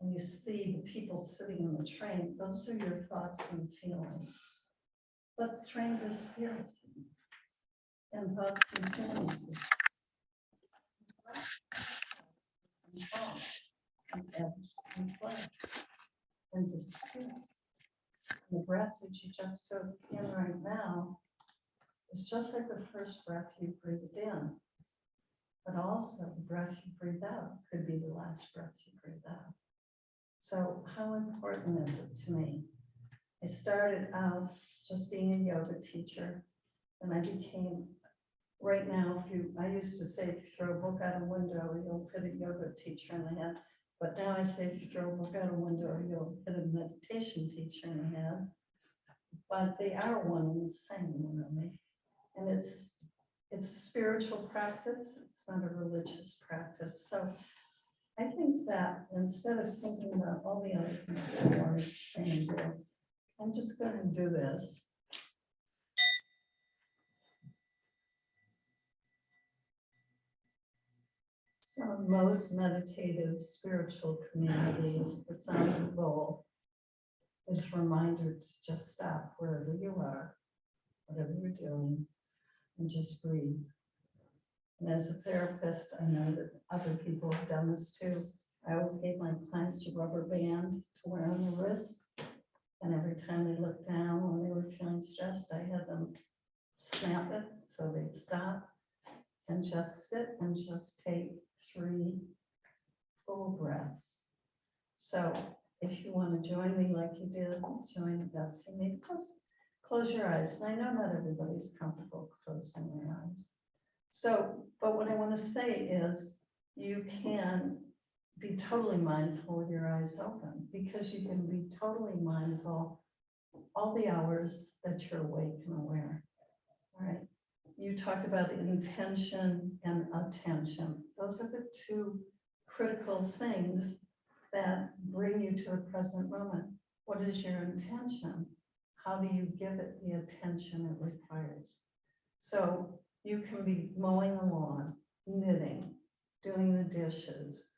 and you see the people sitting in the train. Those are your thoughts and feelings. But the train disappears, and thoughts and feelings and ebbs and flows and disappears. The breath that you just took in right now is just like the first breath you breathed in, but also the breath you breathe out could be the last breath you breathe out. So how important is it to me? I started out just being a yoga teacher, and I became, right now, I used to say, if you throw a book out a window, you'll hit a yoga teacher in the head. But now I say, if you throw a book out a window, you'll hit a meditation teacher in the head. But they are one and the same, really. And it's a spiritual practice. It's not a religious practice. So I think that instead of thinking about all the other things I wanted to say and do, I'm just going to do this. So in most meditative spiritual communities, the sound of the bowl is a reminder to just stop wherever you are, whatever you're doing, and just breathe. And as a therapist, I know that other people have done this too. I always gave my clients a rubber band to wear on the wrist. And every time they looked down when they were feeling stressed, I had them snap it so they'd stop and just sit and just take 3 full breaths. So if you want to join me like you did, join Betsy, maybe just close your eyes. And I know not everybody's comfortable closing their eyes. So, but what I want to say is you can be totally mindful with your eyes open, because you can be totally mindful all the hours that you're awake and aware. All right. You talked about intention and attention. Those are the 2 critical things that bring you to the present moment. What is your intention? How do you give it the attention it requires? So you can be mowing the lawn, knitting, doing the dishes,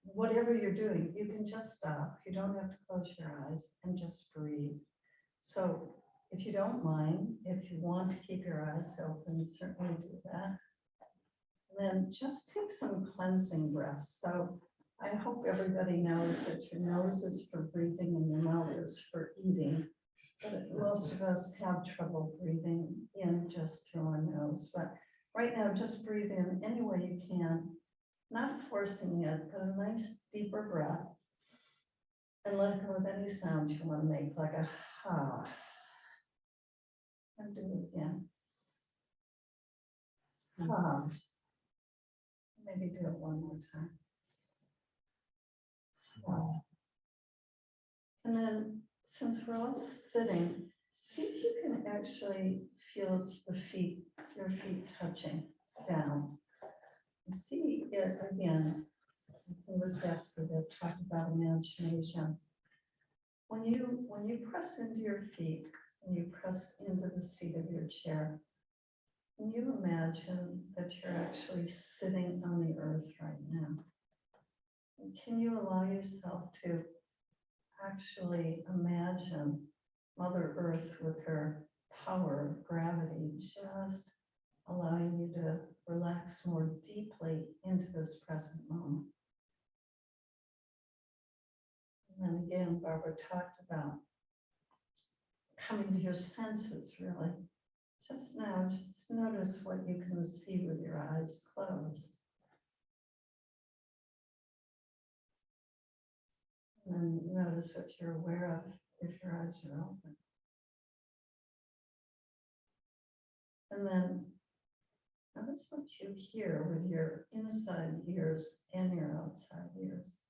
whatever you're doing, you can just stop. You don't have to close your eyes and just breathe. So if you don't mind, if you want to keep your eyes open, certainly do that. And then just take some cleansing breaths. So I hope everybody knows that your nose is for breathing and your mouth is for eating. But most of us have trouble breathing in just through our nose. But right now, just breathe in any way you can, not forcing it, but a nice deeper breath. And let go of any sound you want to make, like a ha. And do it again. Ha. Maybe do it one more time. Ha. And then, since we're all sitting, see if you can actually feel the feet, your feet touching down. And see it again. It was Betsy that talked about imagination. When you press into your feet, and you press into the seat of your chair, can you imagine that you're actually sitting on the earth right now? And can you allow yourself to actually imagine Mother Earth with her power of gravity just allowing you to relax more deeply into this present moment? And then again, Barbara talked about coming to your senses, really. Just now, just notice what you can see with your eyes closed. And notice what you're aware of if your eyes are open. And then notice what you hear with your inside ears and your outside ears.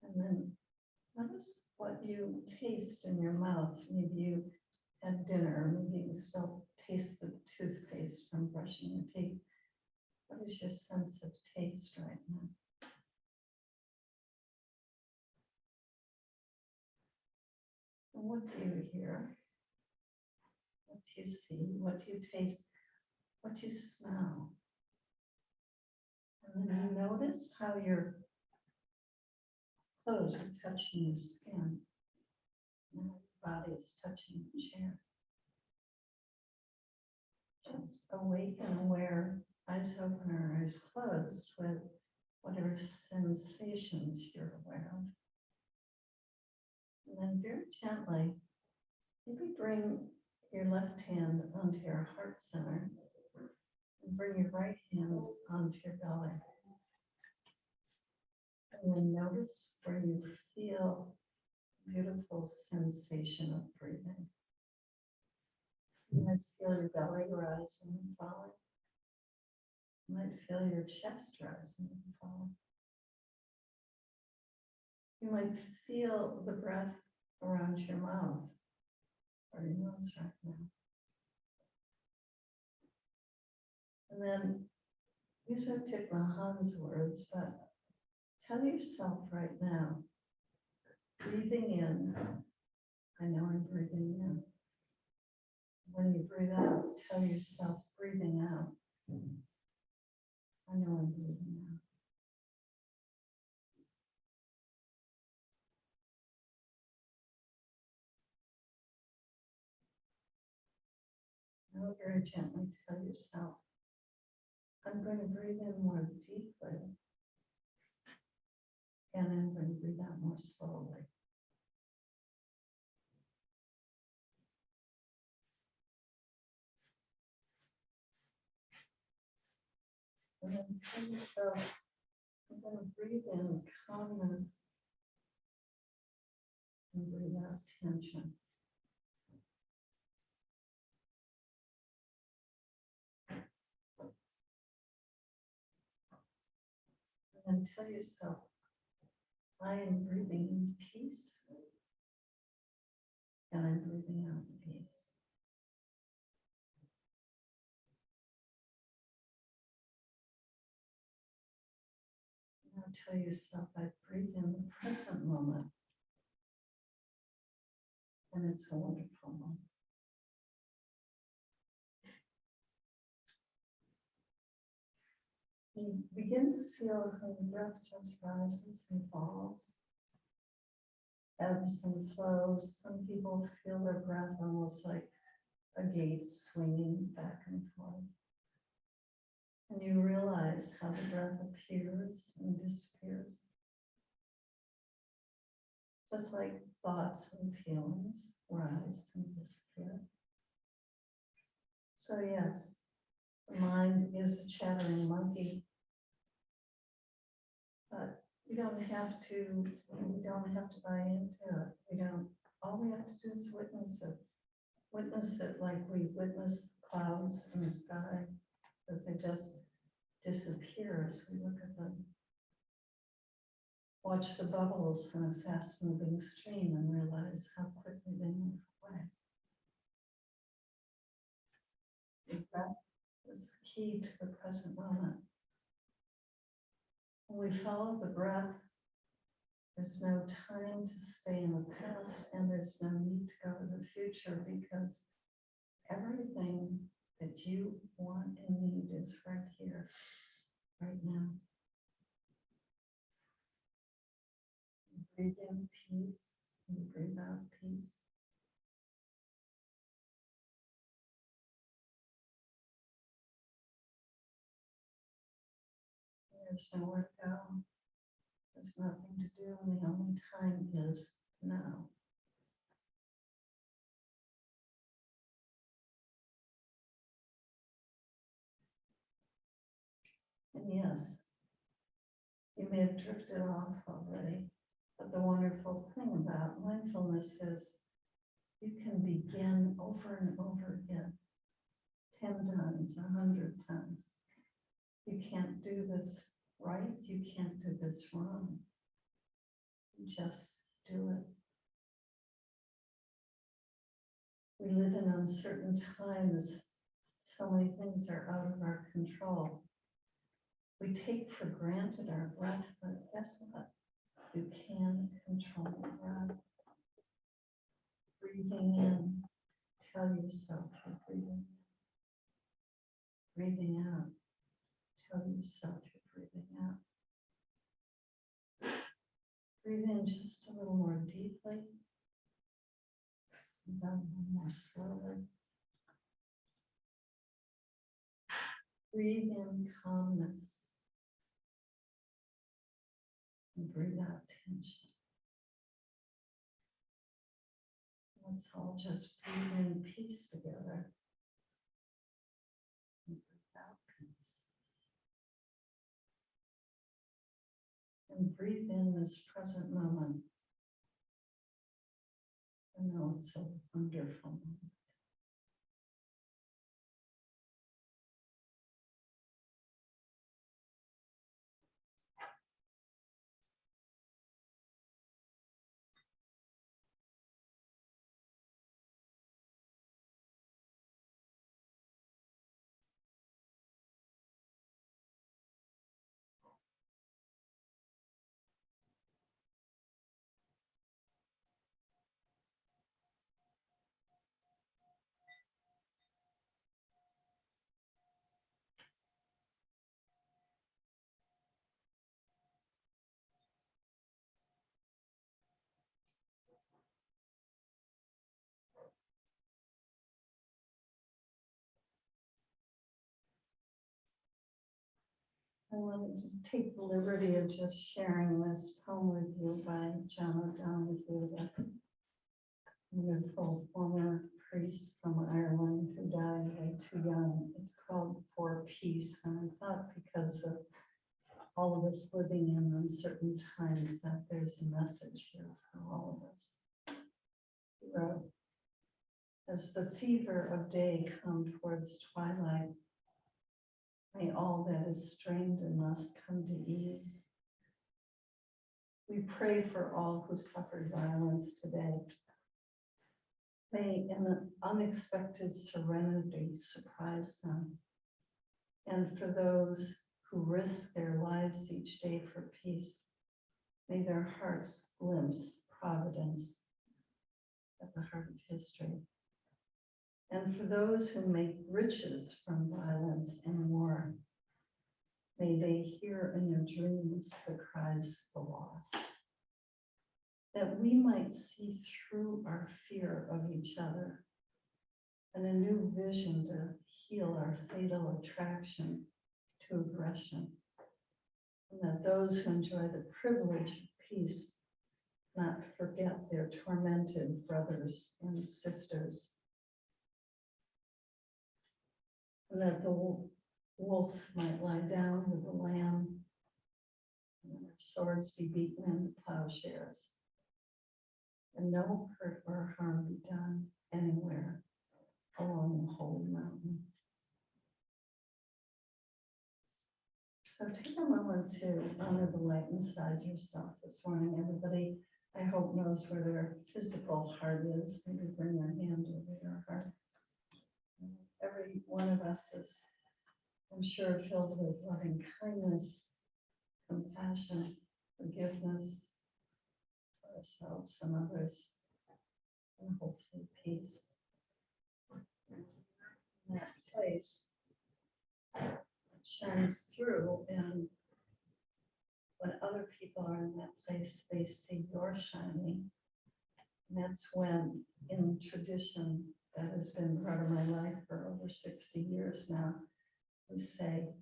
And then notice what you taste in your mouth. Maybe you had dinner, maybe you still taste the toothpaste from brushing your teeth. What is your sense of taste right now? And what do you hear? What do you see? What do you taste? What do you smell? And then you notice how your clothes are touching your skin. And your body is touching the chair. Just awaken aware, eyes open or eyes closed, with whatever sensations you're aware of. And then very gently, maybe bring your left hand onto your heart center and bring your right hand onto your belly. And then notice where you feel beautiful sensation of breathing. You might feel your belly rising and falling. You might feel your chest rising and falling. You might feel the breath around your mouth or your nose right now. And then these are Thich Nhat Hanh's words, but tell yourself right now, breathing in, I know I'm breathing in. When you breathe out, tell yourself, breathing out, I know I'm breathing out. Now very gently tell yourself, I'm going to breathe in more deeply, and I'm going to breathe out more slowly. And then tell yourself, I'm going to breathe in calmness and breathe out tension. And then tell yourself, I am breathing in peace, and I'm breathing out in peace. Now tell yourself, I breathe in the present moment, and it's a wonderful moment. You begin to feel how the breath just rises and falls, ebbs and flows. Some people feel their breath almost like a gate swinging back and forth. And you realize how the breath appears and disappears. Just like thoughts and feelings rise and disappear. So yes, the mind is a chattering monkey. But we don't have to buy into it. All we have to do is witness it. Witness it like we witness clouds in the sky, as they just disappear as we look at them. Watch the bubbles in a fast-moving stream and realize how quickly they move away. The breath is key to the present moment. When we follow the breath, there's no time to stay in the past, and there's no need to go to the future, because everything that you want and need is right here, right now. You breathe in peace, and you breathe out peace. There's nowhere to go. There's nothing to do, and the only time is now. And yes, you may have drifted off already, but the wonderful thing about mindfulness is you can begin over and over again, 10 times, 100 times. You can't do this right, you can't do this wrong. You just do it. We live in uncertain times. So many things are out of our control. We take for granted our breath, but guess what? You can control the breath. Breathing in, tell yourself you're breathing. Breathing out, tell yourself you're breathing out. Breathe in just a little more deeply, and then a little more slowly. Breathe in calmness, and breathe out tension. Let's all just breathe in peace together, and breathe out peace. And breathe in this present moment. I know it's a wonderful moment. I wanted to take the liberty of just sharing this poem with you by John O'Donoghue, the wonderful former priest from Ireland who died way too young. It's called For Peace, and I thought because of all of us living in uncertain times that there's a message here for all of us. He wrote, as the fever of day come towards twilight, may all that is strained in us come to ease. We pray for all who suffered violence today. May an unexpected serenity surprise them. And for those who risk their lives each day for peace, may their hearts glimpse providence at the heart of history. And for those who make riches from violence and war, may they hear in their dreams the cries of the lost. That we might see through our fear of each other and a new vision to heal our fatal attraction to aggression. And that those who enjoy the privilege of peace not forget their tormented brothers and sisters. And that the wolf might lie down with the lamb, and their swords be beaten into plowshares, and no hurt or harm be done anywhere along the holy mountain. So take a moment to honor the light inside yourself this morning. Everybody, I hope, knows where their physical heart is. Maybe bring your hand over your heart. Every one of us is, I'm sure, filled with loving kindness, compassion, forgiveness for ourselves and others, and hopefully peace. In that place shines through, and when other people are in that place, they see you're shining. And that's when, in tradition that has been part of my life for over 60 years now, we say,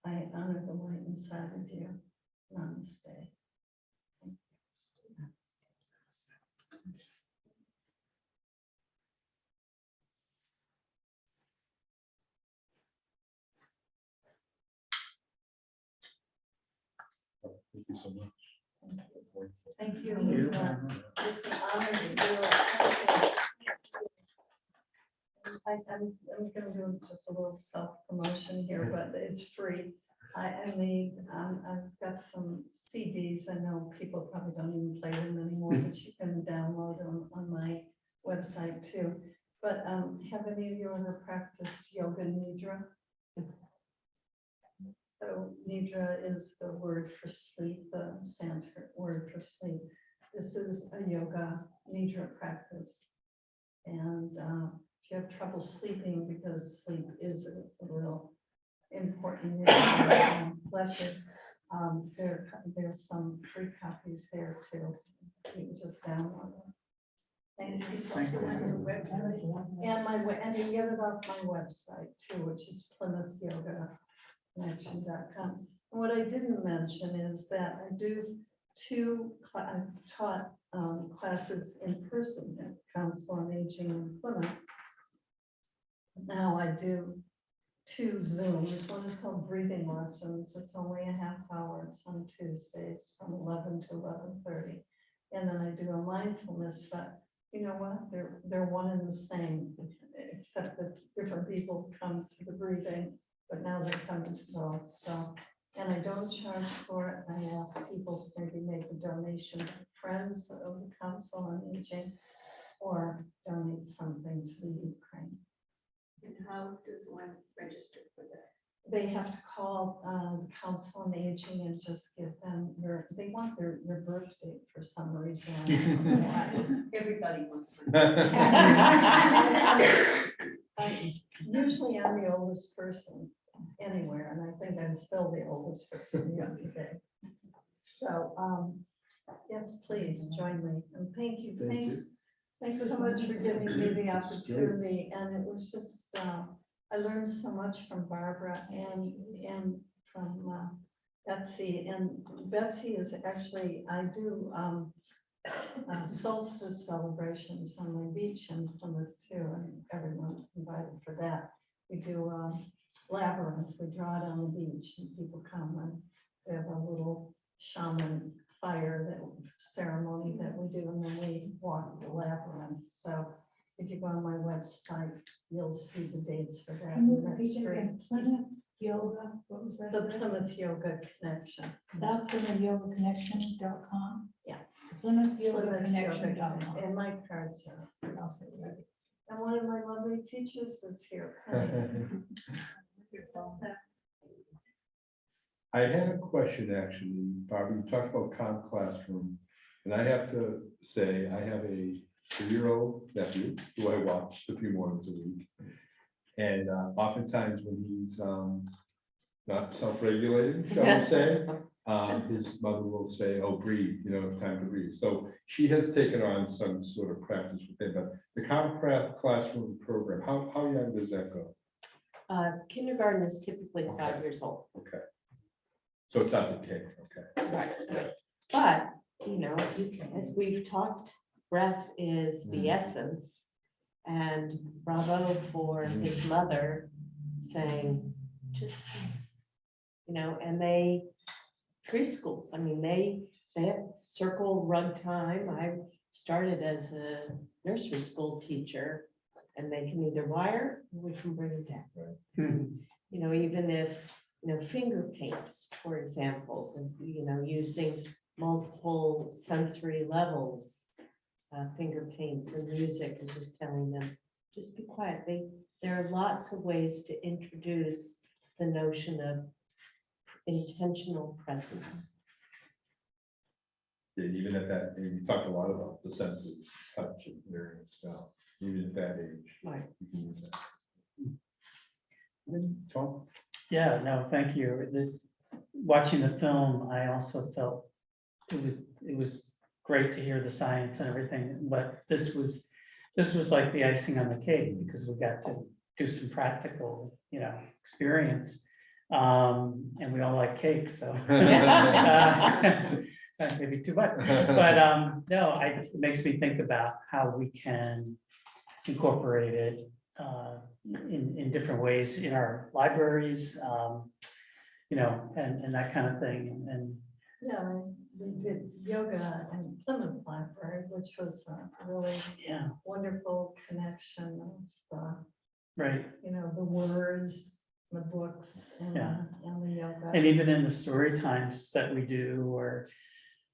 I honor the light inside of you. Namaste. Thank you. Thank you so much. Thank you. It's an honor to do it. I'm going to do just a little self-promotion here, but it's free. I made, I've got some CDs. I know people probably don't even play them anymore, but you can download them on my website too. But have any of you ever practiced yoga nidra? So nidra is the word for sleep, the Sanskrit word for sleep. This is a yoga nidra practice. And if you have trouble sleeping, because sleep is a real important pleasure, there's some free copies there too. You can just download them. Thank you. Thank you. And you get it off my website too, which is PlymouthYogaConnection.com. And what I didn't mention is that I do I've taught classes in person at Council on Aging in Plymouth. Now I do 2 Zooms. One is called Breathing Lessons. It's only a half hour. It's on Tuesdays from 11 to 11:30. And then I do a mindfulness, but you know what? They're one and the same, except that different people come to the breathing, but now they're coming to both. So, and I don't charge for it. I ask people to maybe make a donation to friends of the Council on Aging or donate something to the Ukraine. And how does one register for that? They have to call the Council on Aging and just give them they want their birth date for some reason. I don't know why. Everybody wants Usually I'm the oldest person anywhere, and I think I'm still the oldest person here today. So yes, please join me, and thank you. Thanks so much for giving me the opportunity. And it was just I learned so much from Barbara and from Betsy, and Betsy is actually, I do solstice celebrations on my beach in Plymouth too, and everyone's invited for that. We do labyrinth, we draw it on the beach and people come, and we have a little shaman fire that ceremony that we do, and then we walk the labyrinth. So if you go on my website, you'll see the dates for that. Can you and that's repeat great. again? Plymouth Yoga, what was that? The Plymouth Yoga Connection. That PlymouthYogaConnection.com? Yeah. PlymouthYogaConnection.com. And my cards are also ready. And one of my lovely teachers is here. I had a question, actually, Barbara. You talked about Calm Classroom, and I have to say, I have a 3-year-old nephew who I watch a few mornings a week. And oftentimes when he's not self-regulating, shall we say, his mother will say, "Oh, breathe, you know, it's time to breathe." So she has taken on some sort of practice with him. But the Calm Classroom program, how young does that go? Kindergarten is typically 5 years old. Okay. So it doesn't take, okay. Right. But, you know, you can, as we've talked, breath is the essence. And bravo for his mother saying, just, you know, and they, preschools, I mean, they have circle rug time. I started as a nursery school teacher, and they can either wire, or we can bring it down. You know, even if, you know, finger paints, for example, you know, using multiple sensory levels, finger paints and music, and just telling them, just be quiet. There are lots of ways to introduce the notion of intentional presence. And even at that, and we talked a lot about the senses, touch and hearing and smell, even at that age. Right. You can use that. Tom? Yeah, no, thank you. Watching the film, I also felt it was great to hear the science and everything, but this was like the icing on the cake, because we got to do some practical, you know, experience. And we all like cake, so maybe too much. But no, it makes me think about how we can incorporate it in different ways in our libraries, you know, and that kind of thing. And yeah, we did yoga in Plymouth Library, which was a really wonderful connection of right, you know, the words, the books, and the yoga. And even in the story times that we do, or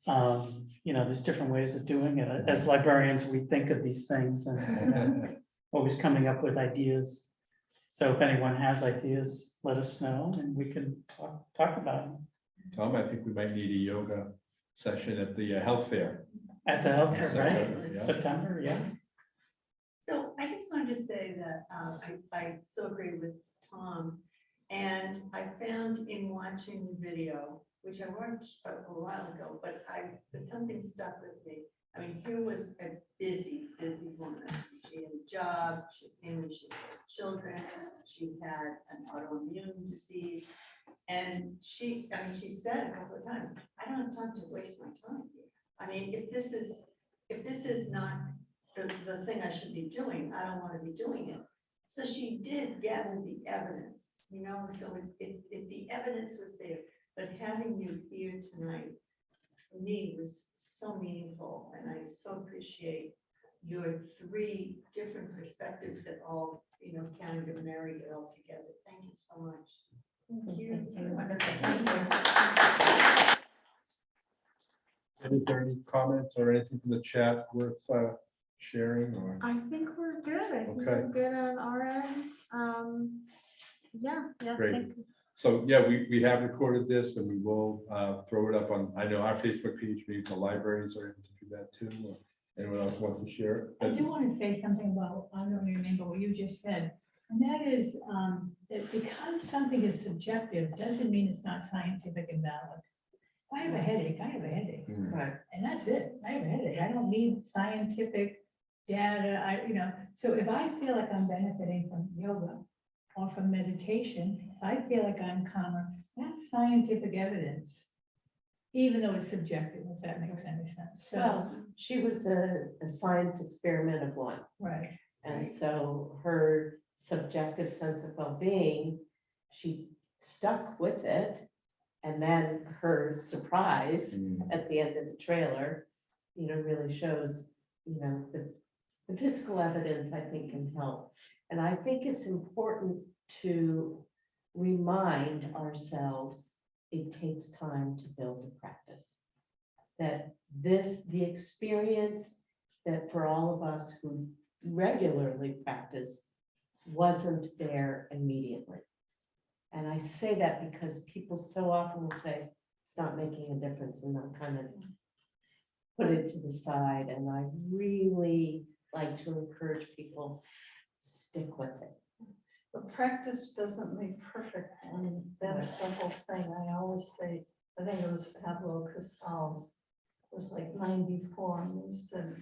you know, there's different ways of doing it. As librarians, we think of these things and always coming up with ideas. So if anyone has ideas, let us know and we can talk about them. Tom, I think we might need a yoga session at the health fair. At the health fair, September, right? yeah. September, yeah. So I just wanted to say that I so agree with Tom. And I found in watching the video, which I watched a while ago, but something stuck with me. I mean, here was a busy woman. She had a job, she had children, she had an autoimmune disease. And she said a couple of times, I don't have time to waste my time here. I mean, if this is not the thing I should be doing, I don't want to be doing it. So she did gather the evidence, you know, so if the evidence was there, but having you here tonight, for me, was so meaningful. And I so appreciate your 3 different perspectives that all, you know, kind of marry it all together. Thank you so much. Thank you. And is there any comments or anything from the chat worth sharing? Or I think we're good. I think we're good on our end. Yeah. Great. Thank you. So yeah, we have recorded this and we will throw it up on, I know, our Facebook page, maybe the libraries are able to do that too. Or anyone else wants to share it? I do want to say something about, I don't remember what you just said, and that is that because something is subjective, doesn't mean it's not scientific and valid. If I have a headache, I have a headache. Right. And that's it. I have a headache. I don't need scientific data. So if I feel like I'm benefiting from yoga, or from meditation, if I feel like I'm calmer, that's scientific evidence, even though it's subjective, if that makes any sense. So, Well, she was a science experiment of one. right. And so her subjective sense of well-being, she stuck with it. And then her surprise at the end of the trailer, you know, really shows, you know, the physical evidence, I think, can help. And I think it's important to remind ourselves it takes time to build a practice. That the experience that for all of us who regularly practice wasn't there immediately. And I say that because people so often will say, it's not making a difference, and they'll kind of put it to the side. And I really like to encourage people, stick with it. But practice doesn't make perfect, and that's the whole thing. I always say, I think it was Pablo Casals, was like 94, and he said,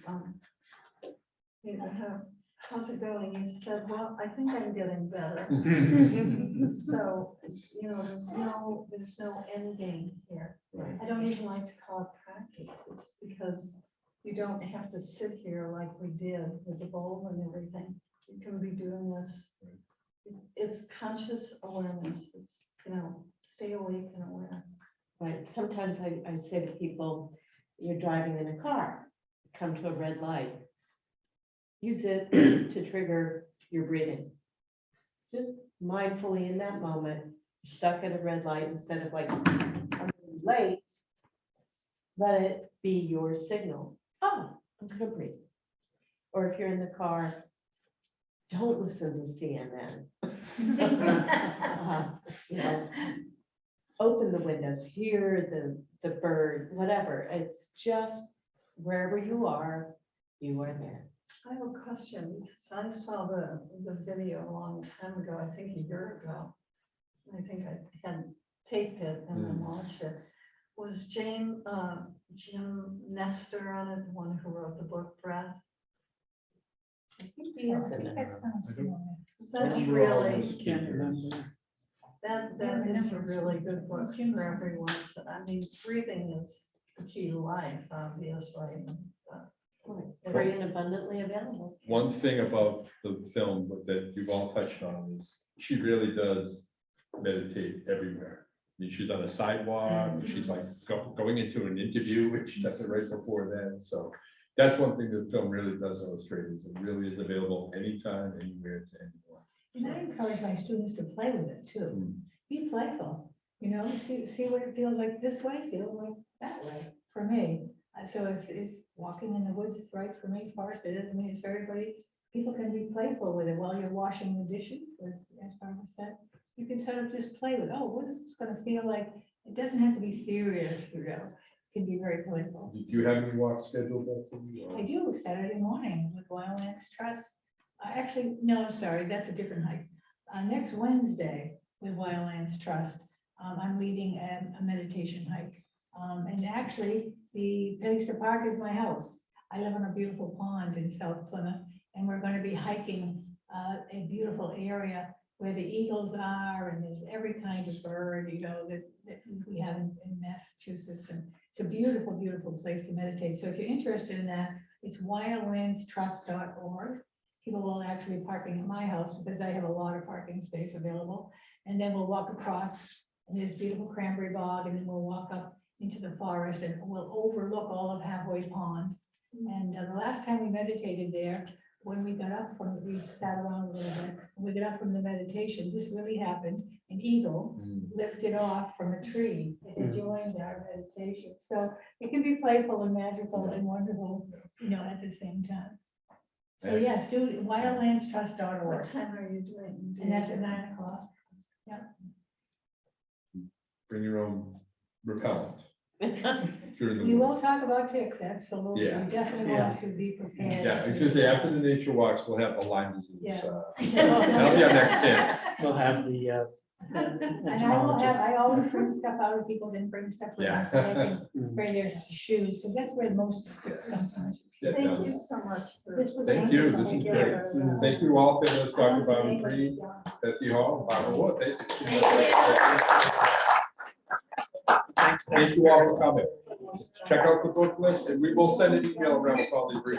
you know, how's it going? He said, well, I think I'm getting better. So, you know, there's no end game here. Right. I don't even like to call it practice. It's because you don't have to sit here like we did with the bowl and everything. You can be doing this. It's conscious awareness. It's, you know, stay awake and aware. Right. Sometimes I say to people, you're driving in a car, come to a red light. Use it to trigger your breathing. Just mindfully in that moment, you're stuck at a red light, instead of like, I'm really late, let it be your signal. Oh, I'm gonna breathe. Or if you're in the car, don't listen to CNN. You know, open the windows, hear the bird, whatever. It's just wherever you are there. I have a question, because I saw the video a long time ago, I think a year ago. I think I had taped it and then watched it. Was Jim Nestor on it, the one who wrote the book Breath? I think he is in it. That sounds familiar. That's really, that is a really good book for everyone. I mean, breathing is the key to life, obviously. Free and abundantly available. One thing about the film that you've all touched on is she really does meditate everywhere. I mean, she's on a sidewalk, she's like going into an interview, which that's right before then. So that's one thing the film really does illustrate, is it really is available anytime, anywhere, to anyone. And I encourage my students to play with it too. Be playful, you know, see what it feels like this way, feel like that way for me. So if walking in the woods is right for me, forest, it doesn't mean it's for everybody. People can be playful with it while you're washing the dishes, as Barbara said. You can sort of just play with, oh, what is this gonna feel like? It doesn't have to be serious, you know, it can be very playful. Do you have any walks scheduled, Betsy? I do, Saturday morning with Wildlands Trust. Actually, no, I'm sorry, that's a different hike. Next Wednesday with Wildlands Trust, I'm leading a meditation hike. And actually, the Panelists Park is my house. I live on a beautiful pond in South Plymouth, and we're going to be hiking a beautiful area where the eagles are, and there's every kind of bird, you know, that we have in Massachusetts. And it's a beautiful, beautiful place to meditate. So if you're interested in that, it's wildlandstrust.org. People will actually be parking at my house because I have a lot of parking space available. And then we'll walk across, and there's beautiful cranberry bog, and then we'll walk up into the forest, and we'll overlook all of Halfway Pond. And the last time we meditated there, when we got up from, we sat around a little bit, when we got up from the meditation, this really happened. An eagle lifted off from a tree and joined our meditation. So it can be playful and magical and wonderful, you know, at the same time. So yes, do wildlandstrust.org. What time are you doing? And that's at 9 o'clock. Yeah. Bring your own repellent. We will talk about ticks, absolutely. Yeah. We definitely want to be prepared. Yeah, I was gonna say, after the nature walks, we'll have the Lyme disease. Yeah. That'll be our next camp. We'll have the And I always bring stuff out if people didn't bring stuff with them, so they can Yeah. spray their shoes, because that's where most ticks come from. get Thank done. you so much. Thank you, this is great. Thank you all, panelists, Dr. Bob Green, Betsy Hall, Barbara Wood. Thank you all for coming. Check out the book list, and we will send an email around with all these resources.